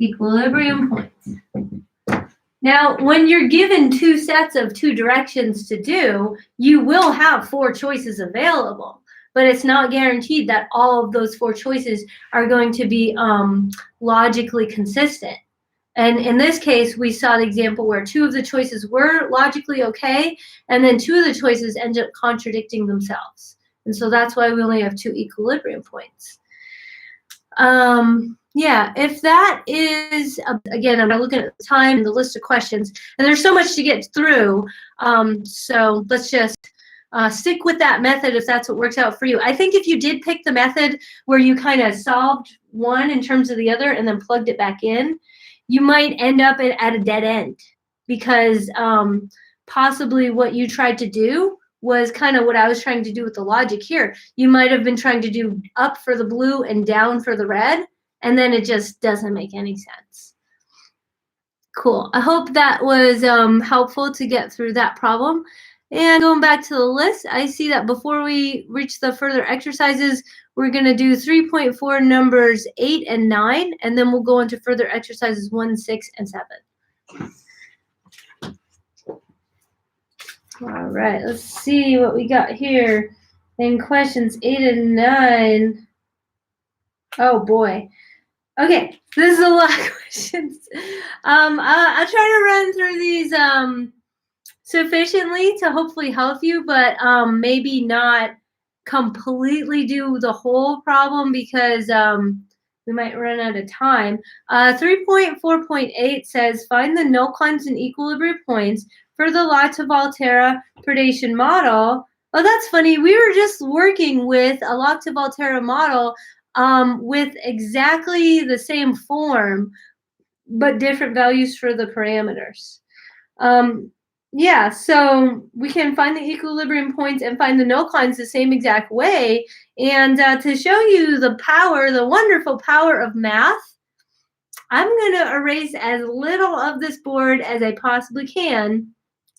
equilibrium points. Now, when you're given two sets of two directions to do, you will have four choices available, but it's not guaranteed that all of those four choices are going to be logically consistent. And in this case, we saw the example where two of the choices were logically okay, and then two of the choices ended up contradicting themselves. And so that's why we only have two equilibrium points. Yeah, if that is, again, I'm looking at the time and the list of questions, and there's so much to get through. So let's just stick with that method if that's what works out for you. I think if you did pick the method where you kind of solved one in terms of the other and then plugged it back in, you might end up at a dead end, because possibly what you tried to do was kind of what I was trying to do with the logic here. You might have been trying to do up for the blue and down for the red, and then it just doesn't make any sense. Cool. I hope that was helpful to get through that problem. And going back to the list, I see that before we reach the further exercises, we're going to do 3.4 numbers 8 and 9, and then we'll go into further exercises 1, 6, and 7. All right, let's see what we got here in questions 8 and 9. Oh boy. Okay, this is a lot of questions. I'll try to run through these sufficiently to hopefully help you, but maybe not completely do the whole problem, because we might run out of time. 3.4.8 says, find the null climbs and equilibrium points for the Lata Volterra predation model. Oh, that's funny. We were just working with a Lata Volterra model with exactly the same form, but different values for the parameters. Yeah, so we can find the equilibrium points and find the null climbs the same exact way. And to show you the power, the wonderful power of math, I'm going to erase as little of this board as I possibly can,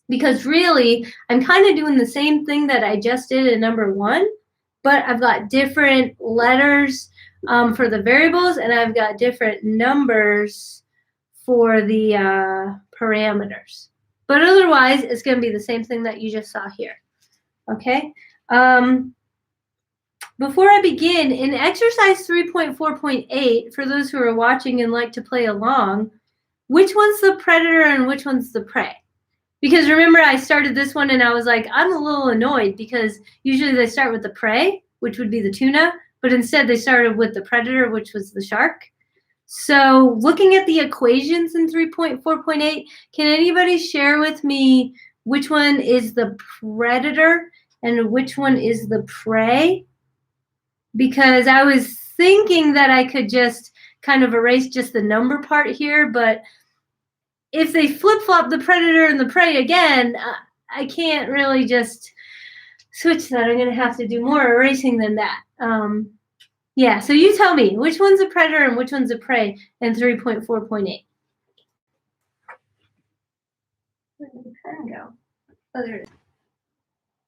because really, I'm kind of doing the same thing that I just did in number 1, but I've got different letters for the variables, and I've got different numbers for the parameters. But otherwise, it's going to be the same thing that you just saw here. Okay? Before I begin, in exercise 3.4.8, for those who are watching and like to play along, which one's the predator and which one's the prey? Because remember, I started this one and I was like, I'm a little annoyed because usually they start with the prey, which would be the tuna, but instead they started with the predator, which was the shark. So looking at the equations in 3.4.8, can anybody share with me which one is the predator and which one is the prey? Because I was thinking that I could just kind of erase just the number part here, but if they flip-flop the predator and the prey again, I can't really just switch that. I'm going to have to do more erasing than that. Yeah, so you tell me, which one's a predator and which one's a prey in 3.4.8? Where did the pen go? Oh, there it is.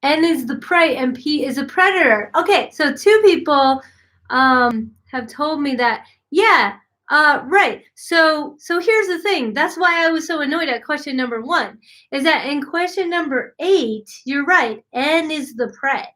N is the prey and P is a predator. Okay, so 2 people have told me that, yeah, right. So here's the thing. That's why I was so annoyed at question number 1, is that in question number 8, you're right, N is the prey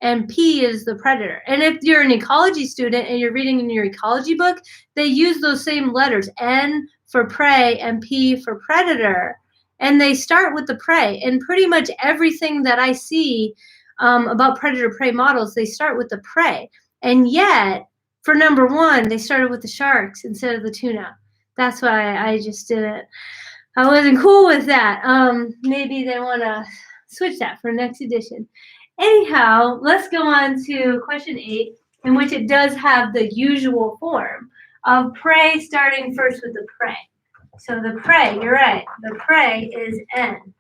and P is the predator. And if you're an ecology student and you're reading in your ecology book, they use those same letters, N for prey and P for predator. And they start with the prey. And pretty much everything that I see about predator-prey models, they start with the prey. And yet, for number 1, they started with the sharks instead of the tuna. That's why I just didn't. I wasn't cool with that. Maybe they want to switch that for next edition. Anyhow, let's go on to question 8, in which it does have the usual form of prey, starting first with the prey. So the prey, you're right, the prey is N.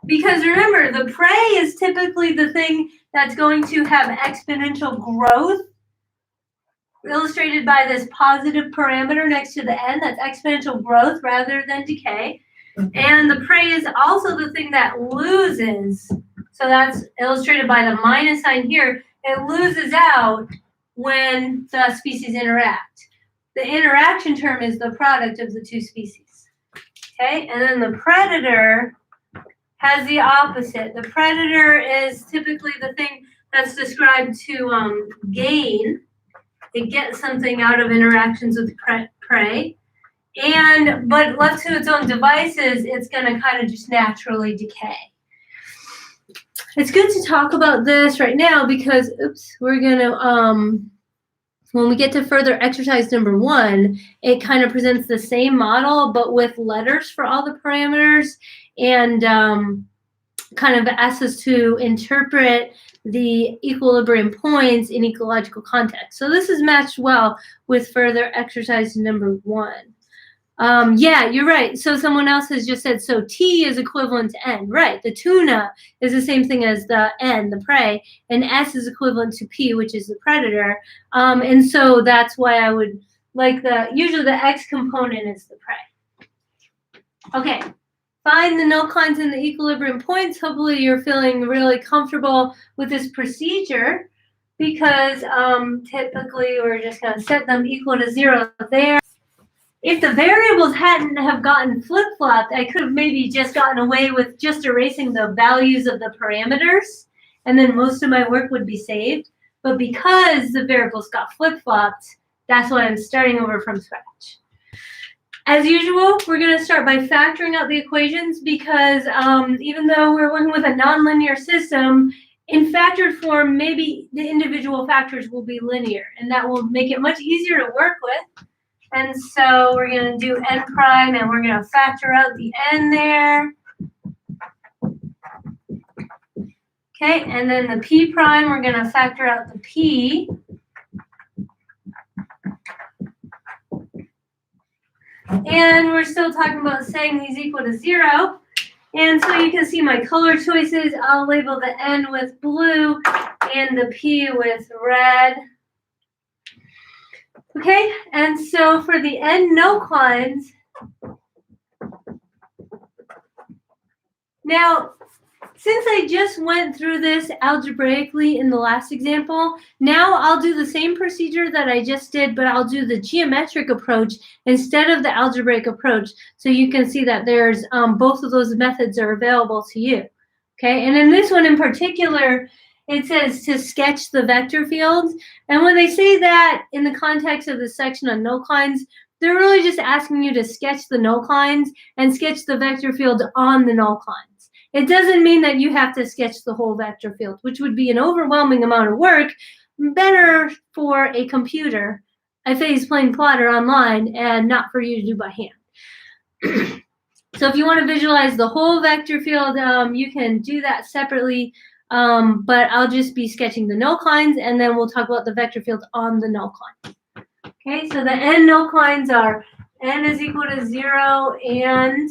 Because remember, the prey is typically the thing that's going to have exponential growth, illustrated by this positive parameter next to the N, that's exponential growth rather than decay. And the prey is also the thing that loses. So that's illustrated by the minus sign here. It loses out when the species interact. the interaction term is the product of the two species. Okay, and then the predator has the opposite. The predator is typically the thing that's described to gain. It gets something out of interactions with prey. But left to its own devices, it's going to kind of just naturally decay. It's good to talk about this right now because, we're going to, when we get to further exercise number 1, it kind of presents the same model, but with letters for all the parameters and kind of asks us to interpret the equilibrium points in ecological context. So this is matched well with further exercise number 1. Yeah, you're right. So someone else has just said, so T is equivalent to N. Right. The tuna is the same thing as the N, the prey, and S is equivalent to P, which is the predator. And so that's why I would like usually the X component is the prey. Okay. Find the noclines and the equilibrium points. Hopefully you're feeling really comfortable with this procedure because typically we're just going to set them equal to 0 there. If the variables hadn't have gotten flip-flopped, I could have maybe just gotten away with just erasing the values of the parameters, and then most of my work would be saved. But because the variables got flip-flopped, that's why I'm starting over from scratch. As usual, we're going to start by factoring out the equations because even though we're working with a nonlinear system, in factored form, maybe the individual factors will be linear, and that will make it much easier to work with. And so we're going to do n prime, and we're going to factor out the n there. Okay, and then the p prime, we're going to factor out the p. And we're still talking about setting these equal to 0. And so you can see my color choices. I'll label the n with blue and the p with red. Okay, and so for the n noclines, now, since I just went through this algebraically in the last example, now I'll do the same procedure that I just did, but I'll do the geometric approach instead of the algebraic approach, so you can see that there's both of those methods are available to you. Okay, and in this one in particular, it says to sketch the vector fields. And when they say that in the context of the section on noclines, they're really just asking you to sketch the noclines and sketch the vector field on the noclines. It doesn't mean that you have to sketch the whole vector field, which would be an overwhelming amount of work, better for a computer, a phase plane plotter online, and not for you to do by hand. So if you want to visualize the whole vector field, you can do that separately. But I'll just be sketching the noclines, and then we'll talk about the vector field on the noclines. Okay, so the n noclines are n is equal to 0 and,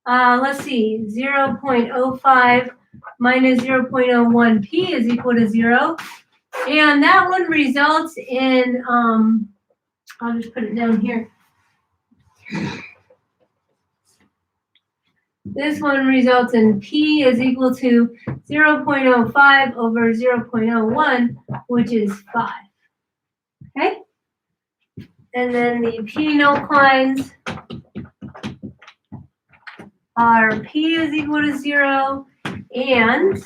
let's see, 0.05 minus 0.01 p is equal to 0. And that one results in, I'll just put it down here. This one results in p is equal to 0.05 over 0.01, which is 5. Okay? And then the p noclines are p is equal to 0 and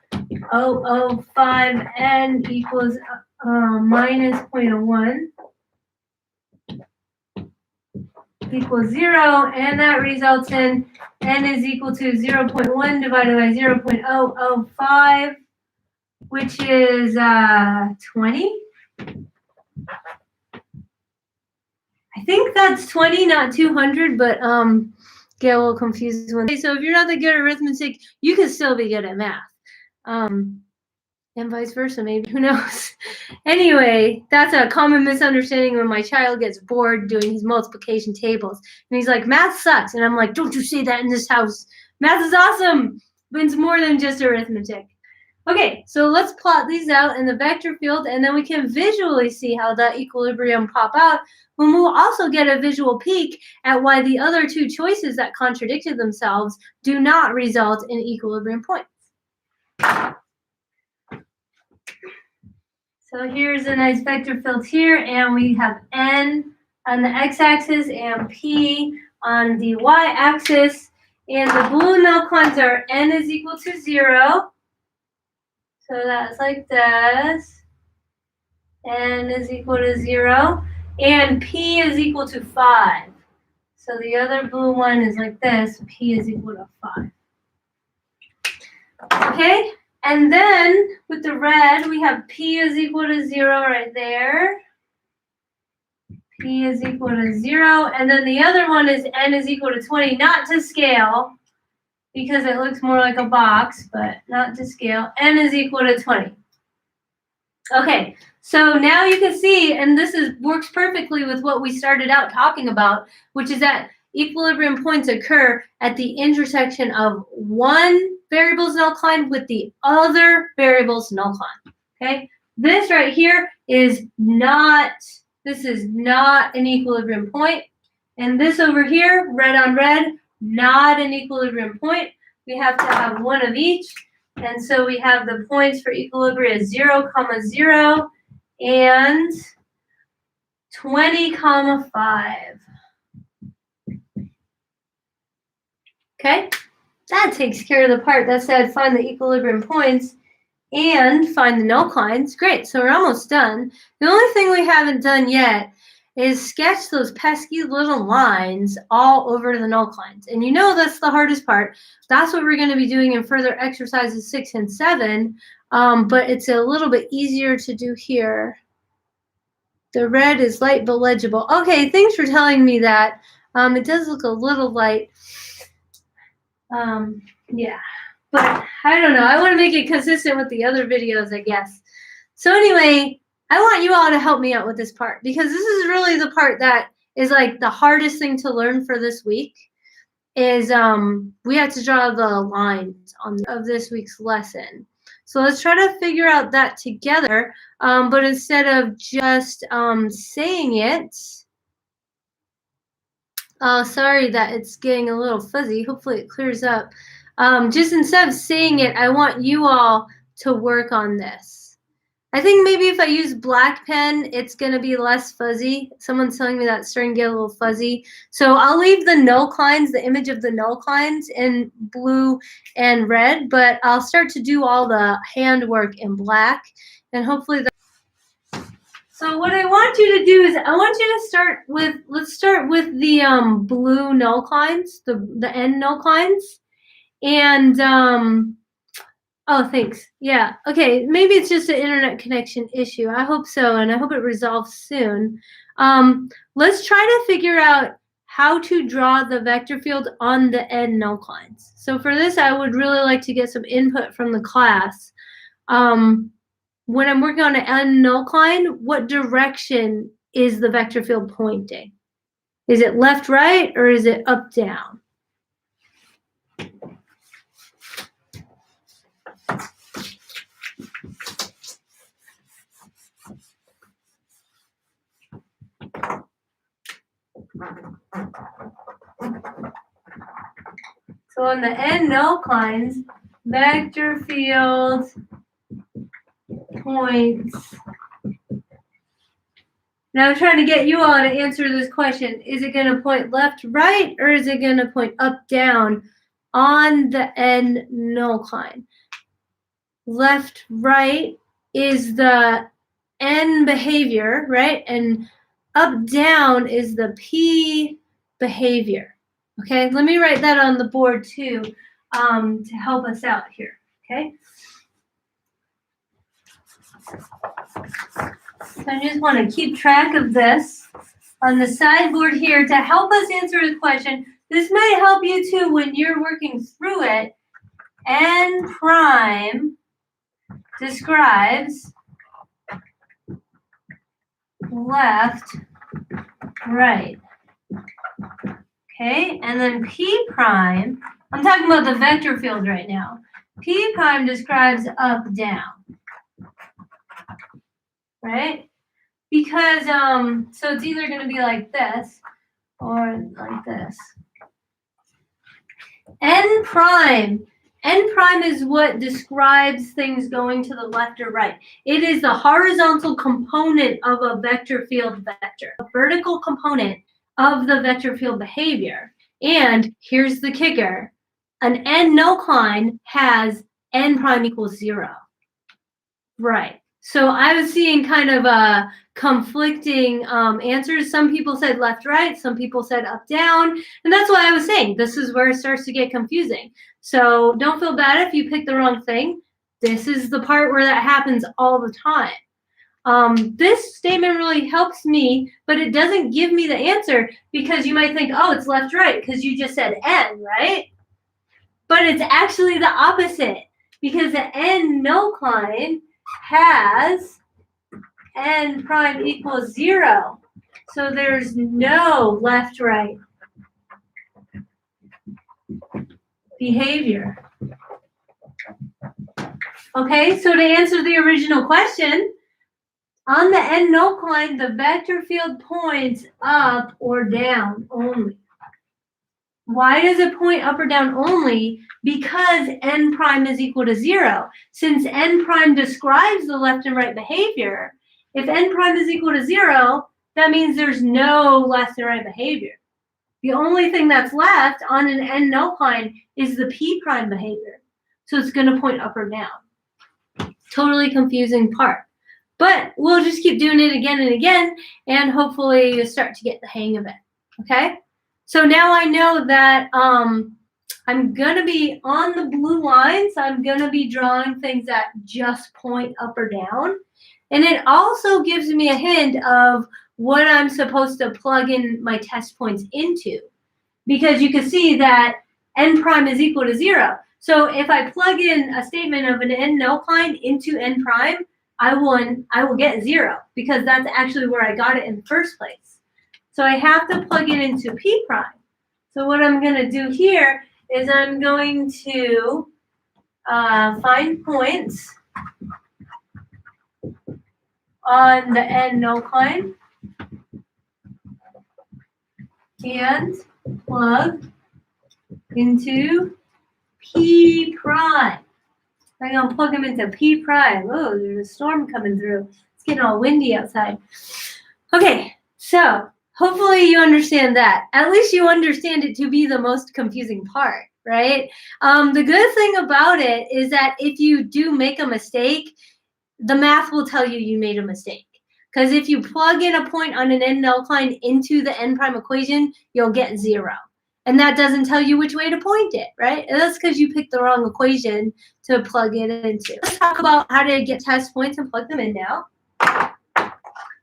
0.05n equals minus 0.01 equals 0, and that results in n is equal to 0.1 divided by 0.005, which is 20. I think that's 20, not 200, but get a little confused when. So if you're not that good at arithmetic, you can still be good at math. And vice versa, maybe, who knows? Anyway, that's a common misunderstanding when my child gets bored doing his multiplication tables. And he's like, math sucks. And I'm like, don't you say that in this house. Math is awesome, but it's more than just arithmetic. Okay, so let's plot these out in the vector field, and then we can visually see how the equilibrium pop out, when we'll also get a visual peek at why the other two choices that contradicted themselves do not result in equilibrium points. So here's a nice vector field here, and we have n on the x-axis and p on the y-axis, and the blue null lines are n is equal to 0. So that's like this. N is equal to 0, and p is equal to 5. So the other blue one is like this, p is equal to 5. Okay, and then with the red, we have p is equal to 0 right there. P is equal to 0, and then the other one is n is equal to 20, not to scale, because it looks more like a box, but not to scale. N is equal to 20. Okay, so now you can see, and this works perfectly with what we started out talking about, which is that equilibrium points occur at the intersection of one variable's null line with the other variable's null line. Okay, this right here is not, this is not an equilibrium point. And this over here, red on red, not an equilibrium point. We have to have one of each. And so we have the points for equilibrium 0, 0, and 20, 5. Okay, that takes care of the part that said find the equilibrium points and find the null lines. Great, so we're almost done. The only thing we haven't done yet is sketch those pesky little lines all over the null lines. And you know that's the hardest part. That's what we're going to be doing in further exercises 6 and 7, but it's a little bit easier to do here. The red is light but legible. Okay, thanks for telling me that. It does look a little light. Yeah, but I don't know. I want to make it consistent with the other videos, I guess. So anyway, I want you all to help me out with this part, because this is really the part that is like the hardest thing to learn for this week. Is we have to draw the lines of this week's lesson. So let's try to figure out that together. But instead of just saying it, sorry that it's getting a little fuzzy. Hopefully it clears up. Just instead of saying it, I want you all to work on this. I think maybe if I use black pen, it's going to be less fuzzy. Someone's telling me that it's starting to get a little fuzzy. So I'll leave the null lines, the image of the null lines in blue and red, but I'll start to do all the handwork in black, and hopefully So what I want you to do is I want you to start with, let's start with the blue null lines, the N null lines. And oh, thanks. Yeah. Okay. Maybe it's just an internet connection issue. I hope so, and I hope it resolves soon. Let's try to figure out how to draw the vector field on the N null lines. So for this, I would really like to get some input from the class. When I'm working on an N null line, what direction is the vector field pointing? Is it left, right, or is it up, down? So on the N null lines, vector field points. Now I'm trying to get you all to answer this question. Is it going to point left, right, or is it going to point up, down on the N null line? Left, right is the N behavior, right? And up, down is the P behavior. Okay, let me write that on the board too to help us out here, okay? So I just want to keep track of this on the sideboard here to help us answer the question. This might help you too when you're working through it. N prime describes left, right. Okay, and then P prime, I'm talking about the vector field right now. P prime describes up, down. Right? Because, so it's either going to be like this or like this. N prime N prime is what describes things going to the left or right. It is the horizontal component of a vector field vector, a vertical component of the vector field behavior. And here's the kicker. An N nullcline has N prime equals 0. Right. So I was seeing kind of conflicting answers. Some people said left, right. Some people said up, down. And that's why I was saying this is where it starts to get confusing. So don't feel bad if you pick the wrong thing. This is the part where that happens all the time. This statement really helps me, but it doesn't give me the answer because you might think, oh, it's left, right, because you just said N, right? But it's actually the opposite because the N nullcline has N prime equals 0. So there's no left, right behavior. Okay, so to answer the original question, on the N nullcline, the vector field points up or down only. Why does it point up or down only? Because N prime is equal to 0. Since N prime describes the left and right behavior, if N prime is equal to 0, that means there's no left and right behavior. The only thing that's left on an N nullcline is the P prime behavior. So it's going to point up or down. Totally confusing part. But we'll just keep doing it again and again, and hopefully you start to get the hang of it. Okay? So now I know that I'm going to be on the blue line, so I'm going to be drawing things that just point up or down. And it also gives me a hint of what I'm supposed to plug in my test points into. Because you can see that N prime is equal to 0. So if I plug in a statement of an N nullcline into N prime, I will get 0 because that's actually where I got it in the first place. So I have to plug it into P prime. So what I'm going to do here is I'm going to find points on the N nullcline and plug into P prime. I'm going to plug them into P prime. Oh, there's a storm coming through. It's getting all windy outside. Okay, so hopefully you understand that. At least you understand it to be the most confusing part, right? The good thing about it is that if you do make a mistake, the math will tell you you made a mistake. Because if you plug in a point on an N nullcline into the N prime equation, you'll get 0. And that doesn't tell you which way to point it, right? And that's because you picked the wrong equation to plug it into. Let's talk about how to get test points and plug them in now.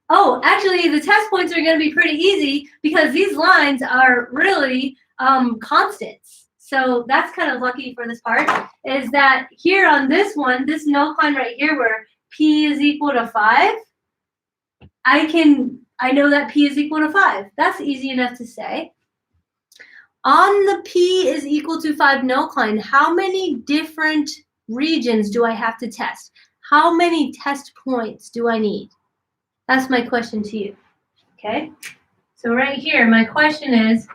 Oh, actually, the test points are going to be pretty easy because these lines are really constants. So that's kind of lucky for this part, is that here on this one, this nullcline right here where P is equal to 5, I know that P is equal to 5. That's easy enough to say. On the P is equal to 5 nullcline, how many different regions do I have to test? How many test points do I need? That's my question to you, okay? So right here, my question is,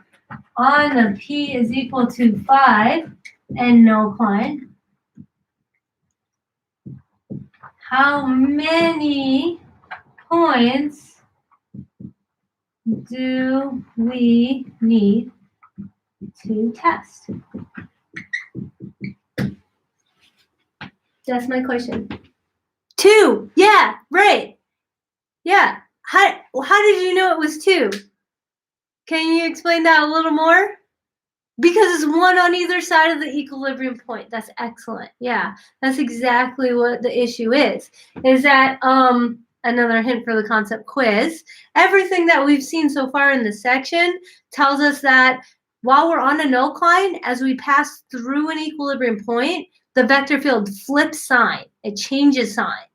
on the P is equal to 5 and nullcline, how many points do we need to test? That's my question. 2. Yeah, right. Yeah. How did you know it was 2? Can you explain that a little more? Because it's 1 on either side of the equilibrium point. That's excellent. Yeah, that's exactly what the issue is that another hint for the concept quiz. Everything that we've seen so far in this section tells us that while we're on a nullcline, as we pass through an equilibrium point, the vector field flips sign. It changes sign.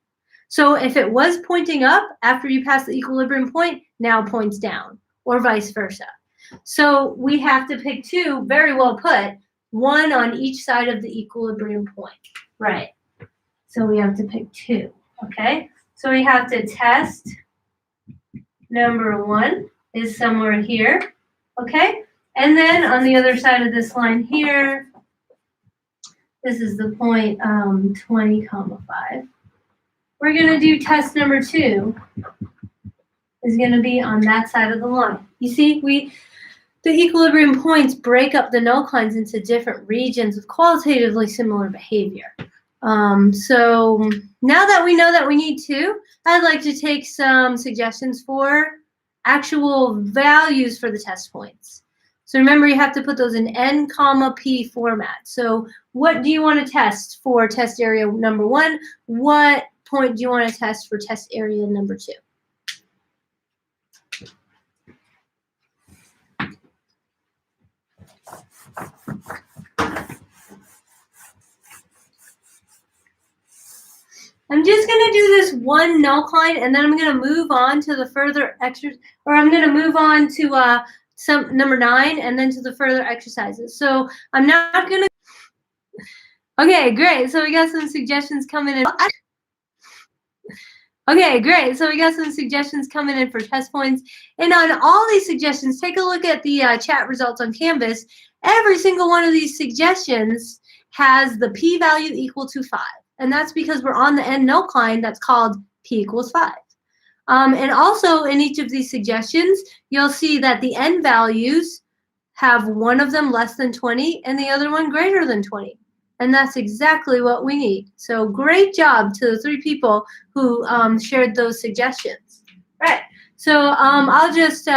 So if it was pointing up after you pass the equilibrium point, now points down, or vice versa. So we have to pick 2, very well put, 1 on each side of the equilibrium point. Right. So we have to pick 2. Okay. So we have to test number 1 is somewhere here. Okay. And then on the other side of this line here This is the point 20, 5. We're going to do test number 2 is going to be on that side of the line. You see, the equilibrium points break up the null lines into different regions with qualitatively similar behavior. So now that we know that we need 2, I'd like to take some suggestions for actual values for the test points. So remember, you have to put those in n, p format. So what do you want to test for test area number 1? What point do you want to test for test area number 2? I'm just going to do this one null line, and then I'm going to move on to the further exercise, or I'm going to move on to some number 9 and then to the further exercises. So I'm not going to. Okay, great. So we got some suggestions coming in. Okay, great. So we got some suggestions coming in for test points. And on all these suggestions, take a look at the chat results on Canvas. Every single one of these suggestions has the p-value equal to 5. And that's because we're on the n null line that's called p equals 5. And also in each of these suggestions, you'll see that the n values have one of them less than 20 and the other one greater than 20. And that's exactly what we need. So great job to the 3 people who shared those suggestions. Right. So I'll just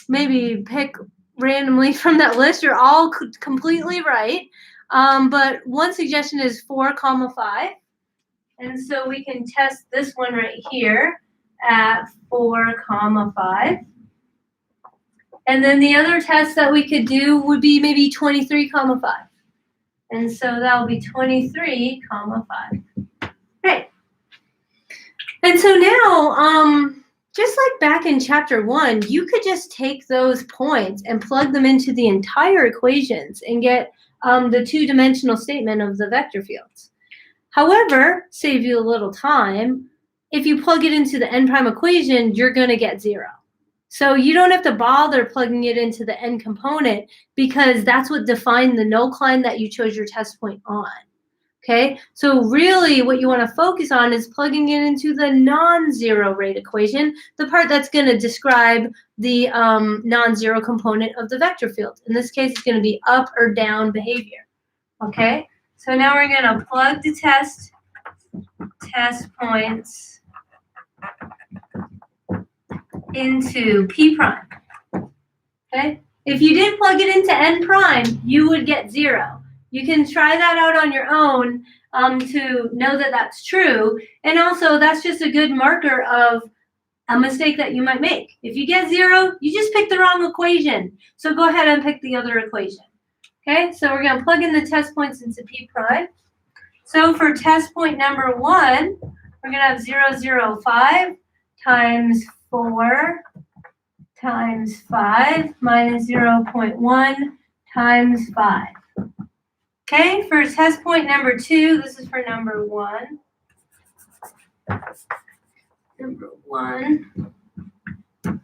maybe pick randomly from that list. You're all completely right. But one suggestion is 4, 5. And so we can test this one right here at 4, 5. And then the other test that we could do would be maybe 23, 5. And so that will be 23, 5. Great. And so now, just like back in chapter 1, you could just take those points and plug them into the entire equations and get the 2-dimensional statement of the vector fields. However, save you a little time, if you plug it into the n prime equation, you're going to get 0. So you don't have to bother plugging it into the n component because that's what defined the null line that you chose your test point on. Okay, so really what you want to focus on is plugging it into the non-zero rate equation, the part that's going to describe the non-zero component of the vector field. In this case, it's going to be up or down behavior. Okay, so now we're going to plug the test points into p prime. Okay, if you did plug it into n prime, you would get 0. You can try that out on your own to know that that's true. And also, that's just a good marker of a mistake that you might make. If you get 0, you just picked the wrong equation. So go ahead and pick the other equation. Okay, so we're going to plug in the test points into p prime. So for test point number 1, we're going to have 0, 0, 5 times 4 times 5 minus 0.1 times 5. Okay, for test point number 2, this is for number 1. Number 1. And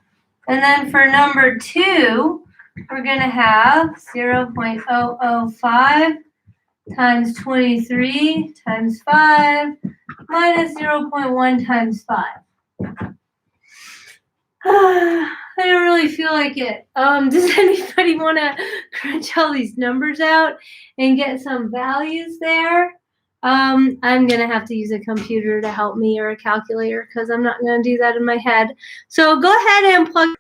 then for number 2, we're going to have 0.005 times 23 times 5 minus 0.1 times 5. I don't really feel like it. Does anybody want to crunch all these numbers out and get some values there? I'm going to have to use a computer to help me or a calculator because I'm not going to do that in my head. So go ahead and plug.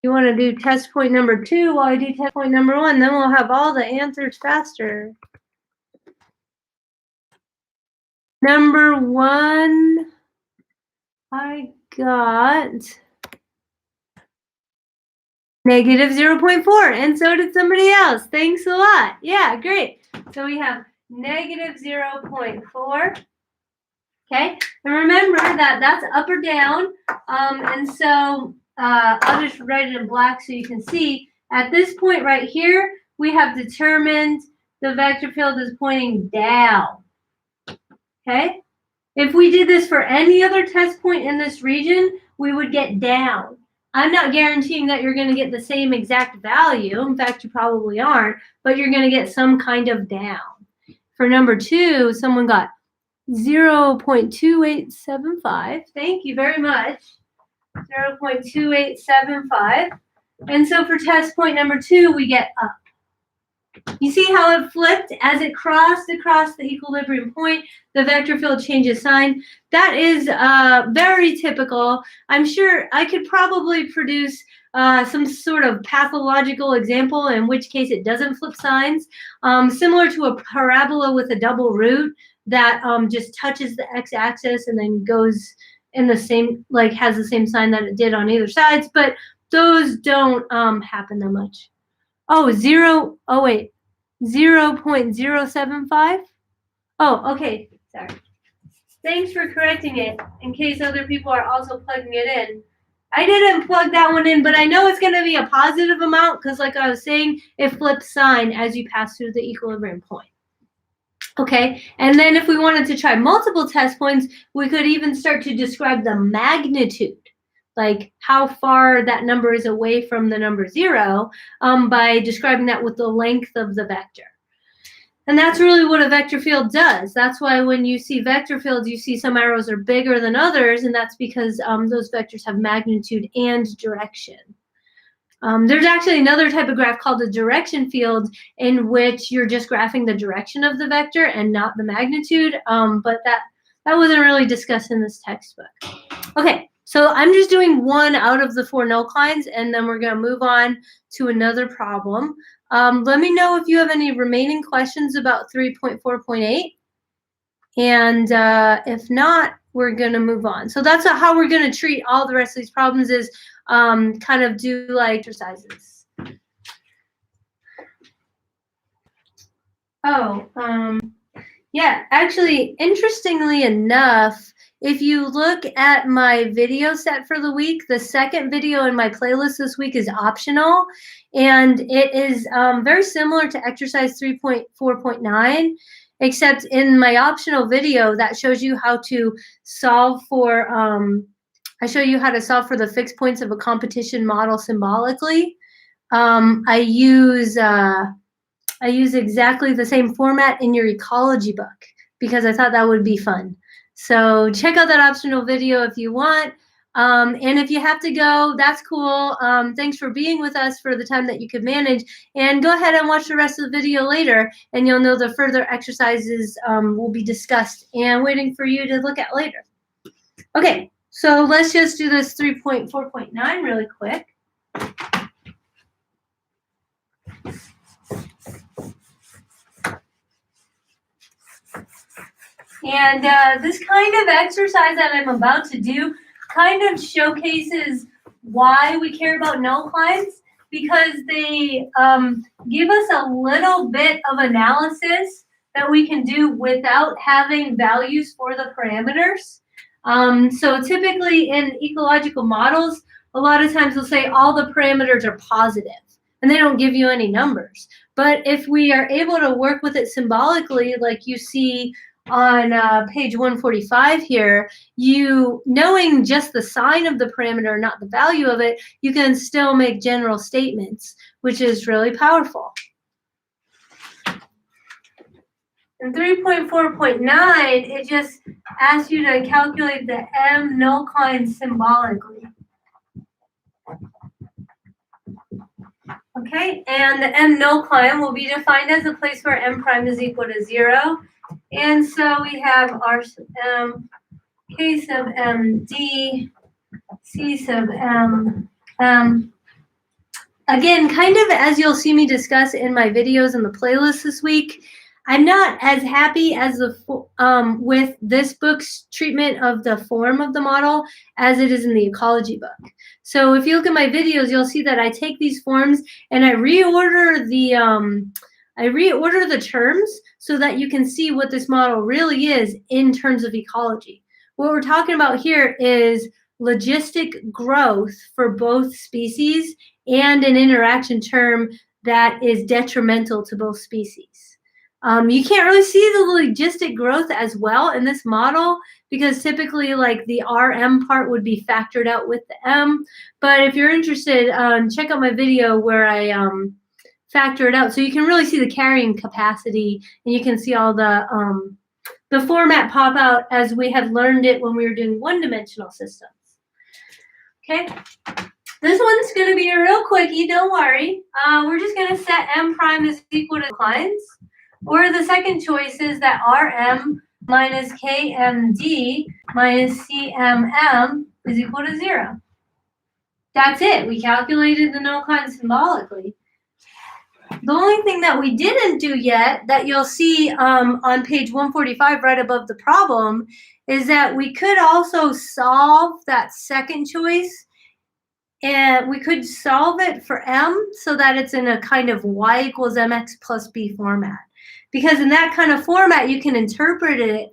You want to do test point number 2 while I do test point number 1. Then we'll have all the answers faster. Number 1, I got negative 0.4, and so did somebody else. Thanks a lot. Yeah, great. So we have negative 0.4. Okay, and remember that that's up or down. And so I'll just write it in black so you can see. At this point right here, we have determined the vector field is pointing down. Okay, if we did this for any other test point in this region, we would get down. I'm not guaranteeing that you're going to get the same exact value. In fact, you probably aren't, but you're going to get some kind of down. For number 2, someone got 0.2875. Thank you very much. 0.2875. And so for test point number 2, we get up. You see how it flipped as it crossed across the equilibrium point, the vector field changes sign. That is very typical. I'm sure I could probably produce some sort of pathological example in which case it doesn't flip signs, similar to a parabola with a double root that just touches the x-axis and then goes in the same, like has the same sign that it did on either sides, but those don't happen that much. Oh, 0.075? Oh, okay, sorry. Thanks for correcting it in case other people are also plugging it in. I didn't plug that one in, but I know it's going to be a positive amount because like I was saying, it flips sign as you pass through the equilibrium point. Okay, and then if we wanted to try multiple test points, we could even start to describe the magnitude, like how far that number is away from the number 0, by describing that with the length of the vector. And that's really what a vector field does. That's why when you see vector fields, you see some arrows are bigger than others, and that's because those vectors have magnitude and direction. There's actually another type of graph called a direction field in which you're just graphing the direction of the vector and not the magnitude, but that wasn't really discussed in this textbook. Okay, so I'm just doing 1 out of the 4 null clines, and then we're going to move on to another problem. Let me know if you have any remaining questions about 3.4.8, and if not, we're going to move on. So that's how we're going to treat all the rest of these problems, is kind of do like exercises. Oh, yeah, actually, interestingly enough, if you look at my video set for the week, the second video in my playlist this week is optional, and it is very similar to exercise 3.4.9, except in my optional video that shows you how to solve for, I show you how to solve for the fixed points of a competition model symbolically. I use exactly the same format in your ecology book because I thought that would be fun. So check out that optional video if you want. And if you have to go, that's cool. Thanks for being with us for the time that you could manage. And go ahead and watch the rest of the video later, and you'll know the further exercises will be discussed and waiting for you to look at later. Okay, so let's just do this 3.4.9 really quick. And this kind of exercise that I'm about to do kind of showcases why we care about null clines, because they give us a little bit of analysis that we can do without having values for the parameters. So typically in ecological models, a lot of times they'll say all the parameters are positive, and they don't give you any numbers. But if we are able to work with it symbolically, like you see on page 145 here, you knowing just the sign of the parameter, not the value of it, you can still make general statements, which is really powerful. In 3.4.9, it just asks you to calculate the M null clines symbolically. Okay, and the M null cline will be defined as a place where M prime is equal to 0. And so we have R sub M, K sub M, D, C sub M. Again, kind of as you'll see me discuss in my videos in the playlist this week, I'm not as happy as with this book's treatment of the form of the model as it is in the ecology book. So if you look at my videos, you'll see that I take these forms and I reorder the terms so that you can see what this model really is in terms of ecology. What we're talking about here is logistic growth for both species and an interaction term that is detrimental to both species. You can't really see the logistic growth as well in this model because typically like the RM part would be factored out with the M. But if you're interested, check out my video where I factor it out. So you can really see the carrying capacity and you can see all the format pop out as we had learned it when we were doing one-dimensional systems. Okay. This one's going to be a real quickie, don't worry. We're just going to set M prime is equal to lines. Or the second choice is that Rm minus Kmd minus Cmm is equal to 0. That's it. We calculated the no-cline symbolically. The only thing that we didn't do yet that you'll see on page 145 right above the problem is that we could also solve that second choice. And we could solve it for M so that it's in a kind of y equals mx plus b format. Because in that kind of format, you can interpret it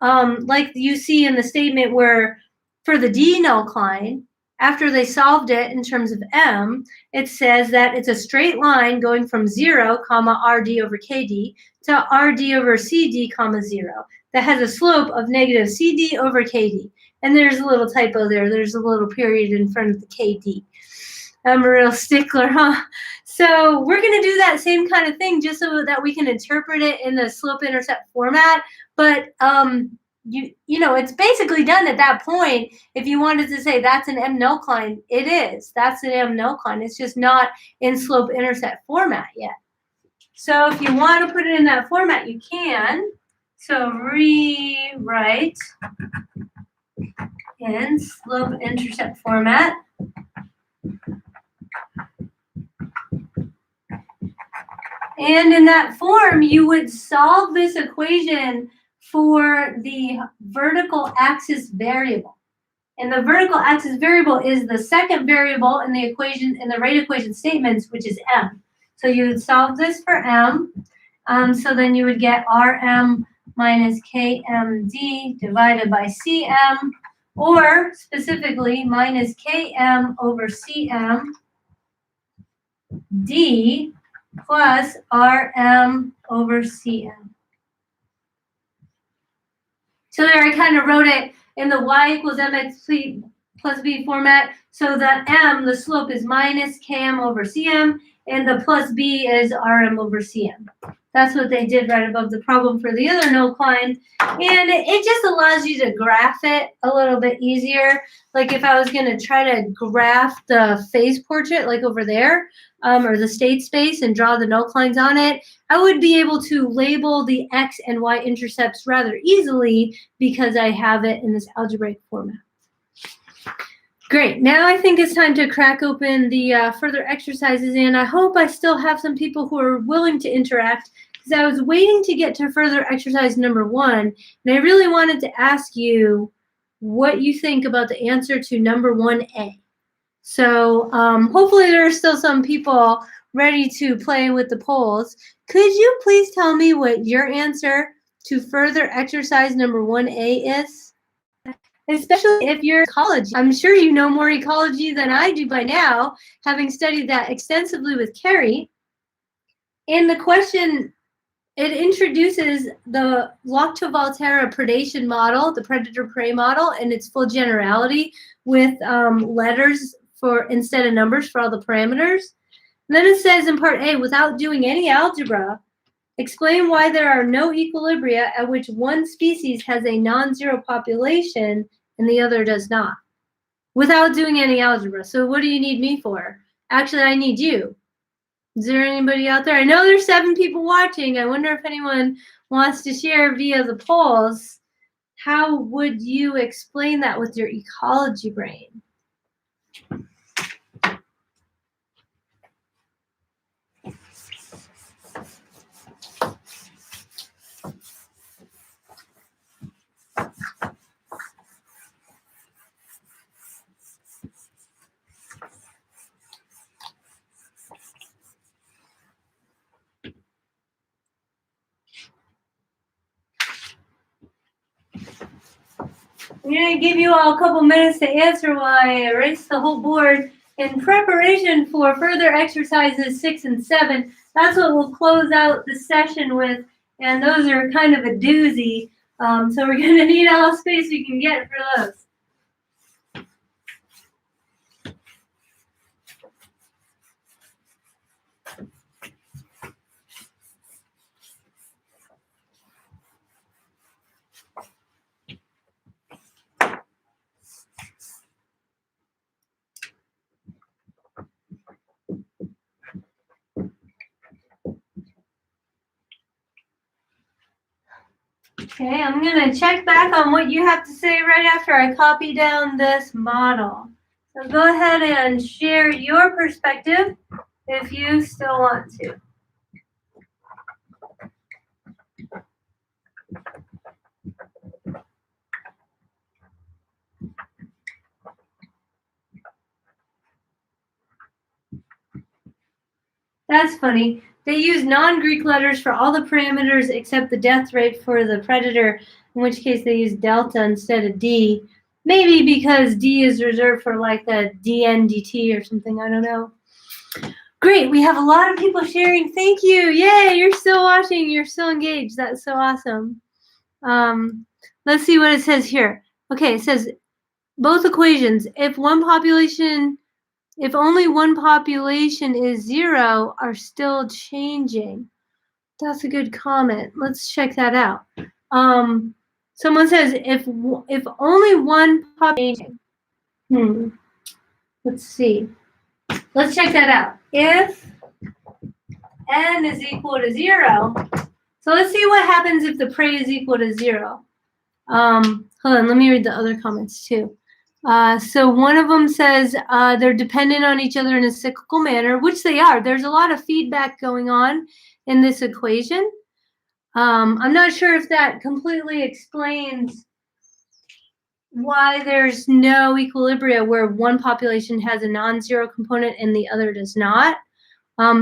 like you see in the statement where for the D null-cline, after they solved it in terms of M, it says that it's a straight line going from 0, comma, RD over KD to RD over CD, comma, 0. That has a slope of negative CD over KD. And there's a little typo there. There's a little period in front of the KD. I'm a real stickler, huh? So we're going to do that same kind of thing just so that we can interpret it in the slope-intercept format. But, you know, it's basically done at that point. If you wanted to say that's an M null-cline, it is. That's an M null-cline. It's just not in slope-intercept format yet. So if you want to put it in that format, you can. So rewrite in slope-intercept format. And in that form, you would solve this equation for the vertical axis variable. And the vertical axis variable is the second variable in the equation, in the rate equation statements, which is M. So you would solve this for M. So then you would get Rm minus Kmd divided by Cm, or specifically minus Km over Cm d plus Rm over Cm. So there I kind of wrote it in the y equals mx plus b format. So the m, the slope is minus Km over Cm, and the plus b is Rm over Cm. That's what they did right above the problem for the other null-cline. And it just allows you to graph it a little bit easier. Like if I was going to try to graph the phase portrait, like over there, or the state space and draw the null-clines on it, I would be able to label the x and y intercepts rather easily because I have it in this algebraic format. Great. Now I think it's time to crack open the further exercises, and I hope I still have some people who are willing to interact because I was waiting to get to further exercise number 1, and I really wanted to ask you what you think about the answer to number 1A. So hopefully there are still some people ready to play with the polls. Could you please tell me what your answer to further exercise number 1A is? Especially if you're ecology. I'm sure you know more ecology than I do by now, having studied that extensively with Carrie. And the question, it introduces the Lata-Volterra predation model, the predator-prey model, in its full generality with letters for instead of numbers for all the parameters. And then it says in part A, without doing any algebra, explain why there are no equilibria at which one species has a non-zero population and the other does not, without doing any algebra. So what do you need me for? Actually, I need you. Is there anybody out there? I know there's 7 people watching. I wonder if anyone wants to share via the polls. How would you explain that with your ecology brain? I'm going to give you all a couple minutes to answer while I erase the whole board in preparation for further exercises 6 and 7. That's what we'll close out the session with and those are kind of a doozy. So we're going to need all the space we can get for those. Okay, I'm going to check back on what you have to say right after I copy down this model. So go ahead and share your perspective if you still want to. That's funny. They use non-Greek letters for all the parameters except the death rate for the predator, in which case they use delta instead of D. Maybe because D is reserved for like the DNDT or something, I don't know. Great, we have a lot of people sharing. Thank you. Yay, you're still watching. You're still engaged. That's so awesome. Let's see what it says here. Okay, it says both equations. If only one population is 0, are still changing. That's a good comment. Let's check that out. Someone says if only one population. Let's see. Let's check that out. If n is equal to 0, so let's see what happens if the prey is equal to 0. Hold on, let me read the other comments too. So one of them says they're dependent on each other in a cyclical manner, which they are. There's a lot of feedback going on in this equation. I'm not sure if that completely explains why there's no equilibria where one population has a non-zero component and the other does not,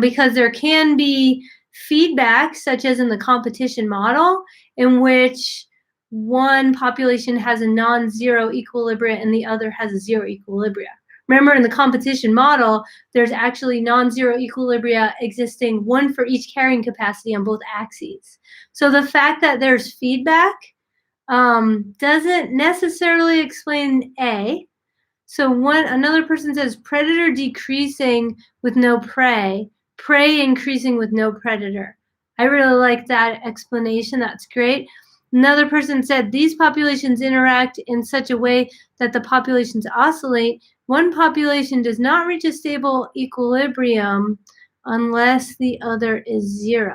because there can be feedback, such as in the competition model, in which one population has a non-zero equilibria and the other has a 0 equilibria. Remember, in the competition model, there's actually non-zero equilibria existing, one for each carrying capacity on both axes. So the fact that there's feedback doesn't necessarily explain A. So another person says predator decreasing with no prey, prey increasing with no predator. I really like that explanation. That's great. Another person said these populations interact in such a way that the populations oscillate. One population does not reach a stable equilibrium unless the other is 0.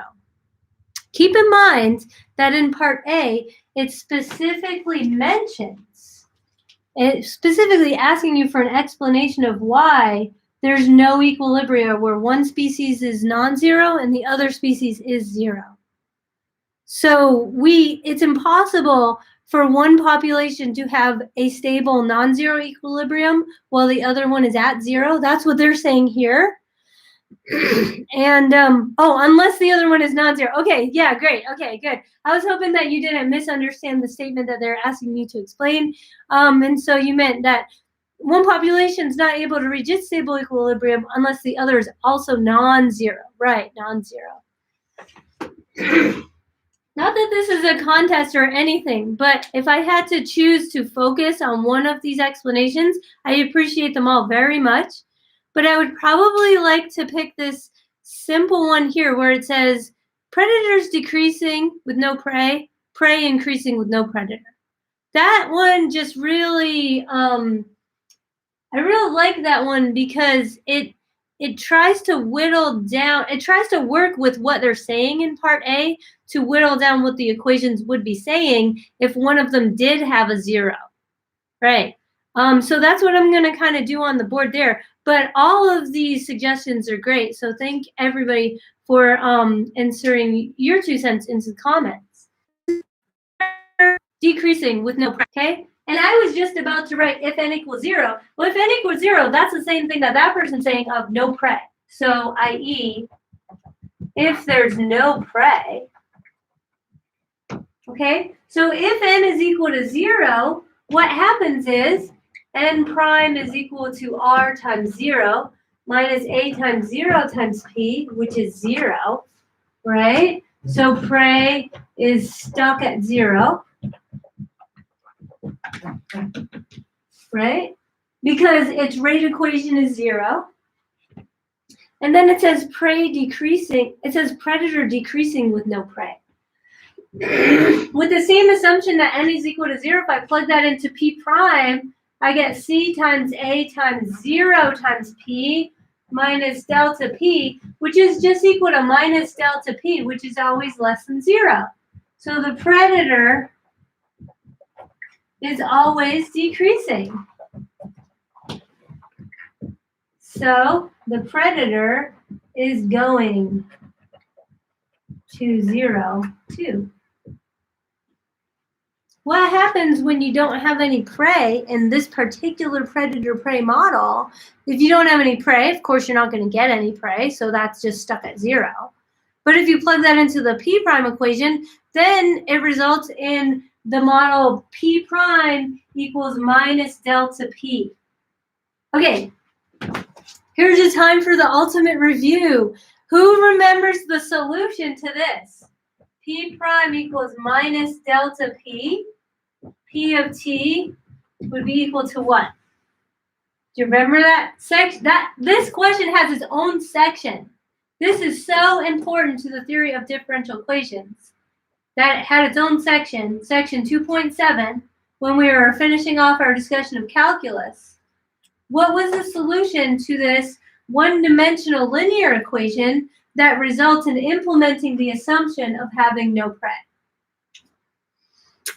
Keep in mind that in part A, it specifically mentions, it's specifically asking you for an explanation of why there's no equilibria where one species is non-zero and the other species is 0. So it's impossible for one population to have a stable non-zero equilibrium while the other one is at 0. That's what they're saying here. And unless the other one is non-zero. Okay, yeah, great. Okay, good. I was hoping that you didn't misunderstand the statement that they're asking you to explain. And so you meant that one population is not able to reach its stable equilibrium unless the other is also non-zero. Right, non-zero. Not that this is a contest or anything, but if I had to choose to focus on one of these explanations, I appreciate them all very much. But I would probably like to pick this simple one here where it says predators decreasing with no prey, prey increasing with no predator. That one just really, I really like that one because it tries to whittle down, it tries to work with what they're saying in part A to whittle down what the equations would be saying if one of them did have a 0, right? So that's what I'm going to kind of do on the board there. But all of these suggestions are great. So thank everybody for inserting your 2 cents into the comments. Decreasing with no prey, okay? And I was just about to write if n equals 0. Well, if n equals 0, that's the same thing that person's saying of no prey. So, i.e., if there's no prey, okay? So if n is equal to 0, what happens is n prime is equal to r times 0 minus a times 0 times p, which is 0, right? So prey is stuck at 0, right? Because its rate equation is 0. And then it says prey decreasing. It says predator decreasing with no prey. With the same assumption that n is equal to 0, if I plug that into p prime, I get c times a times 0 times p minus delta p, which is just equal to minus delta p, which is always less than 0. So the predator is always decreasing. So the predator is going to 0, 2. What happens when you don't have any prey in this particular predator-prey model? If you don't have any prey, of course, you're not going to get any prey, so that's just stuck at 0. But if you plug that into the p prime equation, then it results in the model p prime equals minus delta p. Okay, here's a time for the ultimate review. Who remembers the solution to this? P prime equals minus delta p. P of t would be equal to what? Do you remember that section? This question has its own section. This is so important to the theory of differential equations that it had its own section, section 2.7, when we were finishing off our discussion of calculus. What was the solution to this one-dimensional linear equation that results in implementing the assumption of having no prey?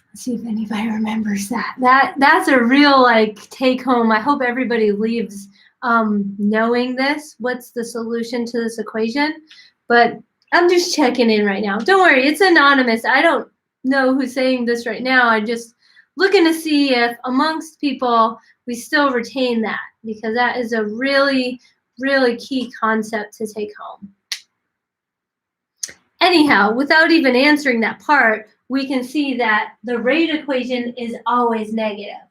Let's see if anybody remembers that. That's a real take home. I hope everybody leaves knowing this. What's the solution to this equation? But I'm just checking in right now. Don't worry, it's anonymous. I don't know who's saying this right now. I'm just looking to see if amongst people we still retain that, because that is a really, really key concept to take home. Anyhow, without even answering that part, we can see that the rate equation is always negative.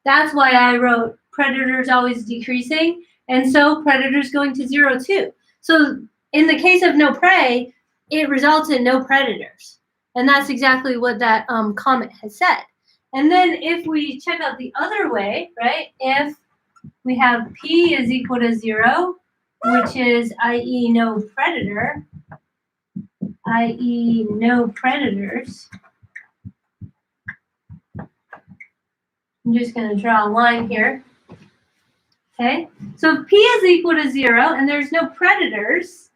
That's why I wrote predators always decreasing, and so predators going to 0 too. So in the case of no prey, it results in no predators. And that's exactly what that comment has said. And then if we check out the other way, right, if we have p is equal to 0, which is i.e. no predator, i.e. no predators. I'm just going to draw a line here. Okay, so if p is equal to 0 and there's no predators,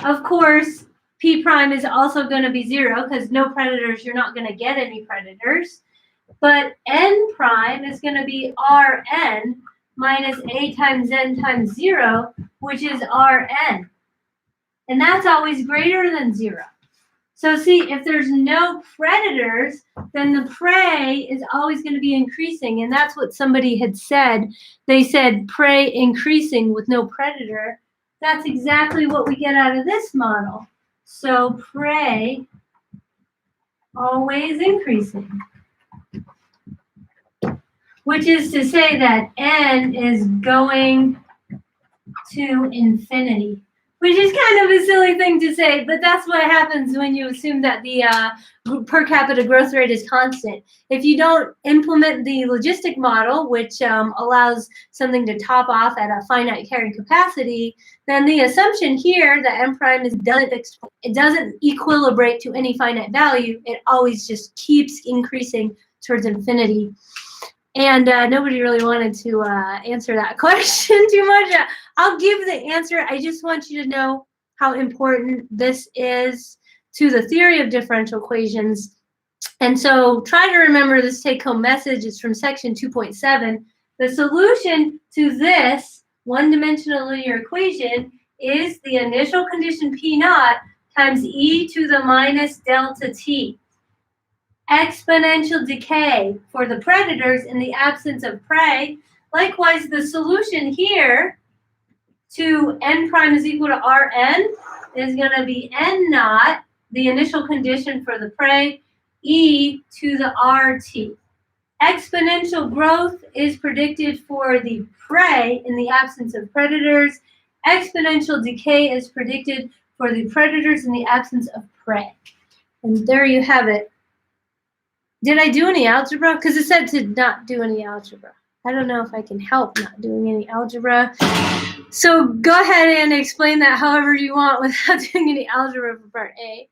of course, p prime is also going to be 0 because no predators, you're not going to get any predators. But n prime is going to be Rn minus a times n times 0, which is Rn. And that's always greater than 0. So see, if there's no predators, then the prey is always going to be increasing. And that's what somebody had said. They said prey increasing with no predator. That's exactly what we get out of this model. So prey always increasing. Which is to say that n is going to infinity. Which is kind of a silly thing to say, but that's what happens when you assume that the per capita growth rate is constant. If you don't implement the logistic model, which allows something to top off at a finite carrying capacity, then the assumption here that n prime doesn't equilibrate to any finite value. It always just keeps increasing towards infinity. And nobody really wanted to answer that question too much. I'll give the answer. I just want you to know how important this is to the theory of differential equations. And so try to remember this take-home message. It's from section 2.7. The solution to this one-dimensional linear equation is the initial condition P naught times e to the minus delta t. Exponential decay for the predators in the absence of prey. Likewise, the solution here to n prime is equal to Rn is going to be n naught, the initial condition for the prey, e to the RT. Exponential growth is predicted for the prey in the absence of predators. Exponential decay is predicted for the predators in the absence of prey. And there you have it. Did I do any algebra? Because it said to not do any algebra. I don't know if I can help not doing any algebra. So go ahead and explain that however you want without doing any algebra for part A.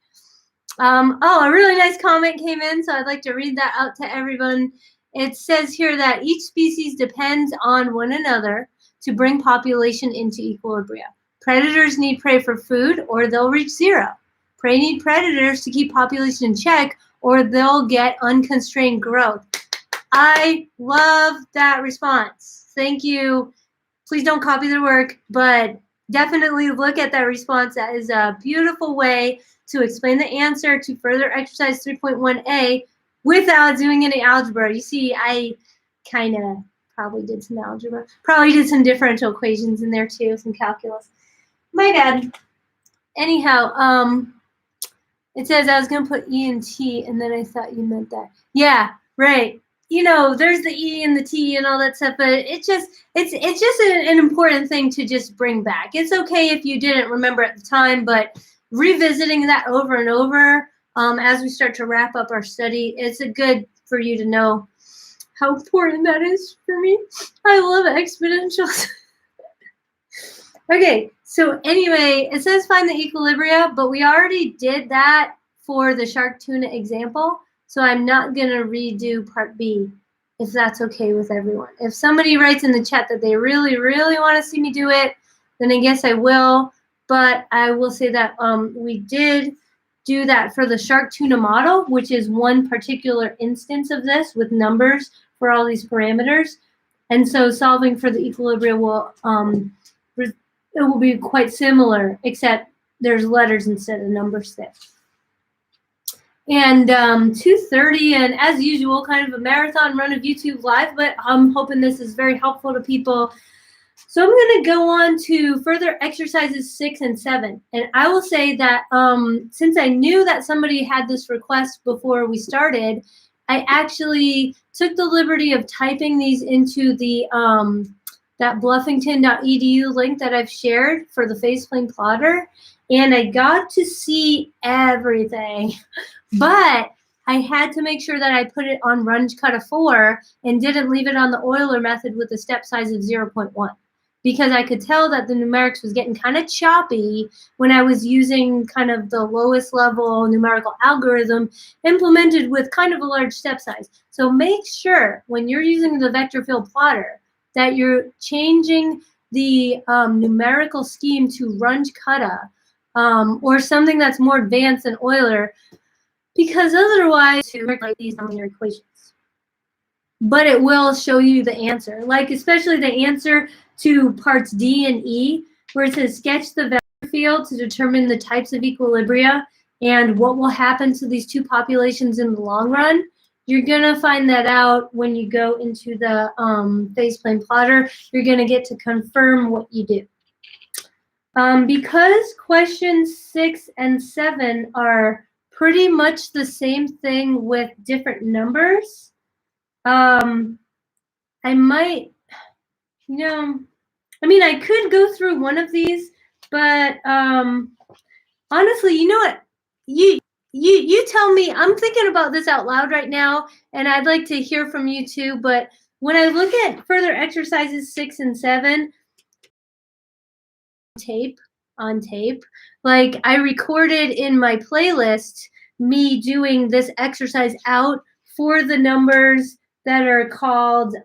Oh, a really nice comment came in, so I'd like to read that out to everyone. It says here that each species depends on one another to bring population into equilibrium. Predators need prey for food or they'll reach zero. Prey need predators to keep population in check or they'll get unconstrained growth. I love that response. Thank you. Please don't copy their work, but definitely look at that response. That is a beautiful way to explain the answer to further exercise 3.1a without doing any algebra. You see, I kind of probably did some algebra. Probably did some differential equations in there too, some calculus. My bad. Anyhow, it says I was going to put E and T, and then I thought you meant that. Yeah, right. You know, there's the E and the T and all that stuff, but it's just an important thing to just bring back. It's okay if you didn't remember at the time, but revisiting that over and over as we start to wrap up our study, it's good for you to know how important that is for me. I love exponentials. Okay, so anyway, it says find the equilibria, but we already did that for the shark tuna example. So I'm not going to redo part B, if that's okay with everyone. If somebody writes in the chat that they really, really want to see me do it, then I guess I will. But I will say that we did do that for the shark tuna model, which is one particular instance of this with numbers for all these parameters. And so solving for the equilibrium will be quite similar, except there's letters instead of numbers there. And 2:30, and as usual, kind of a marathon run of YouTube Live, but I'm hoping this is very helpful to people. So I'm going to go on to further exercises 6 and 7. And I will say that since I knew that somebody had this request before we started, I actually took the liberty of typing these into the that bluffington.edu link that I've shared for the faceplane plotter. And I got to see everything. But I had to make sure that I put it on Runge Cut of 4 and didn't leave it on the Euler method with a step size of 0.1 because I could tell that the numerics was getting kind of choppy when I was using kind of the lowest level numerical algorithm implemented with kind of a large step size. So make sure when you're using the vector field plotter that you're changing the numerical scheme to Runge Kutta or something that's more advanced than Euler, because otherwise you work like these on your equations. But it will show you the answer, like especially the answer to parts D and E, where it says sketch the vector field to determine the types of equilibria and what will happen to these two populations in the long run. You're gonna find that out when you go into the faceplane plotter. You're gonna get to confirm what you do. Because questions 6 and 7 are pretty much the same thing with different numbers, I might, I could go through one of these, but honestly, you know what? You tell me. I'm thinking about this out loud right now, and I'd like to hear from you too. But when I look at further exercises 6 and 7, on tape, like I recorded in my playlist me doing this exercise out for the numbers that are called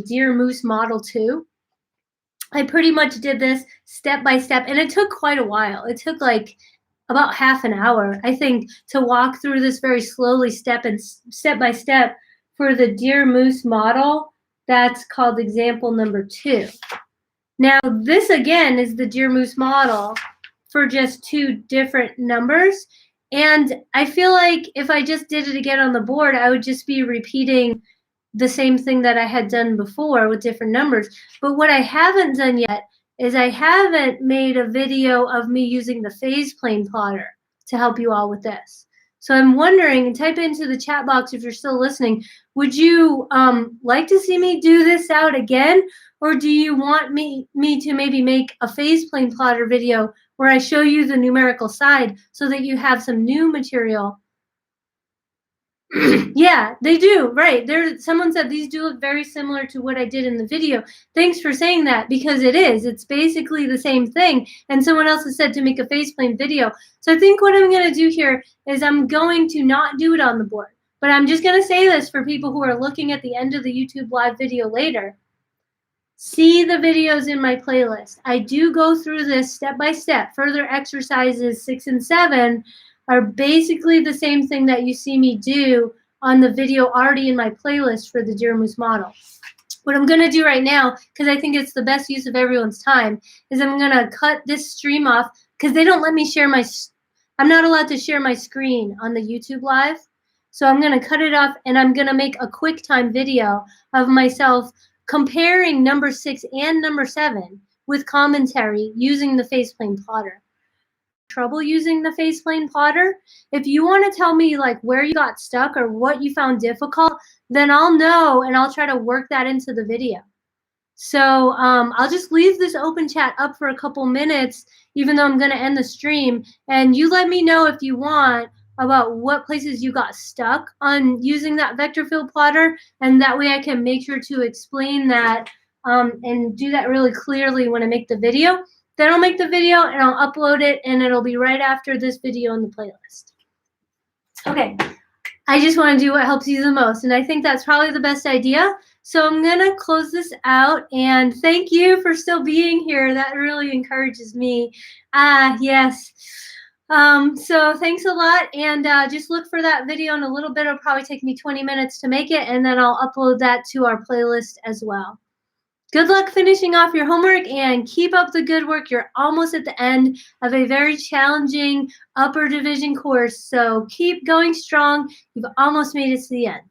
Deer Moose Model 2. I pretty much did this step by step, and it took quite a while. It took like about half an hour, I think, to walk through this very slowly step by step for the Deer Moose model. That's called example number 2. Now, this again is the Deer Moose model for just 2 different numbers. And I feel like if I just did it again on the board, I would just be repeating the same thing that I had done before with different numbers. But what I haven't done yet is I haven't made a video of me using the phase plane plotter to help you all with this. So I'm wondering, and type into the chat box if you're still listening, would you like to see me do this out again? Or do you want me to maybe make a phase plane plotter video where I show you the numerical side so that you have some new material? Yeah, they do. Right. Someone said these do look very similar to what I did in the video. Thanks for saying that, because it is. It's basically the same thing. And someone else has said to make a faceplane video. So I think what I'm going to do here is I'm going to not do it on the board. But I'm just going to say this for people who are looking at the end of the YouTube live video later. See the videos in my playlist. I do go through this step by step. Further exercises 6 and 7 are basically the same thing that you see me do on the video already in my playlist for the Deer Moose model. What I'm going to do right now, because I think it's the best use of everyone's time, is I'm going to cut this stream off because they don't let me share I'm not allowed to share my screen on the YouTube live. So I'm going to cut it off and I'm going to make a quick time video of myself comparing number 6 and number 7 with commentary using the faceplane plotter. Trouble using the faceplane plotter? If you want to tell me like where you got stuck or what you found difficult, then I'll know and I'll try to work that into the video. So I'll just leave this open chat up for a couple minutes, even though I'm going to end the stream. And you let me know if you want about what places you got stuck on using that vector field plotter. And that way I can make sure to explain that and do that really clearly when I make the video. Then I'll make the video and I'll upload it, and it'll be right after this video in the playlist. Okay, I just want to do what helps you the most, and I think that's probably the best idea. So I'm going to close this out, and thank you for still being here. That really encourages me. Yes. So thanks a lot, and just look for that video in a little bit. It'll probably take me 20 minutes to make it, and then I'll upload that to our playlist as well. Good luck finishing off your homework, and keep up the good work. You're almost at the end of a very challenging upper division course, so keep going strong. You've almost made it to the end.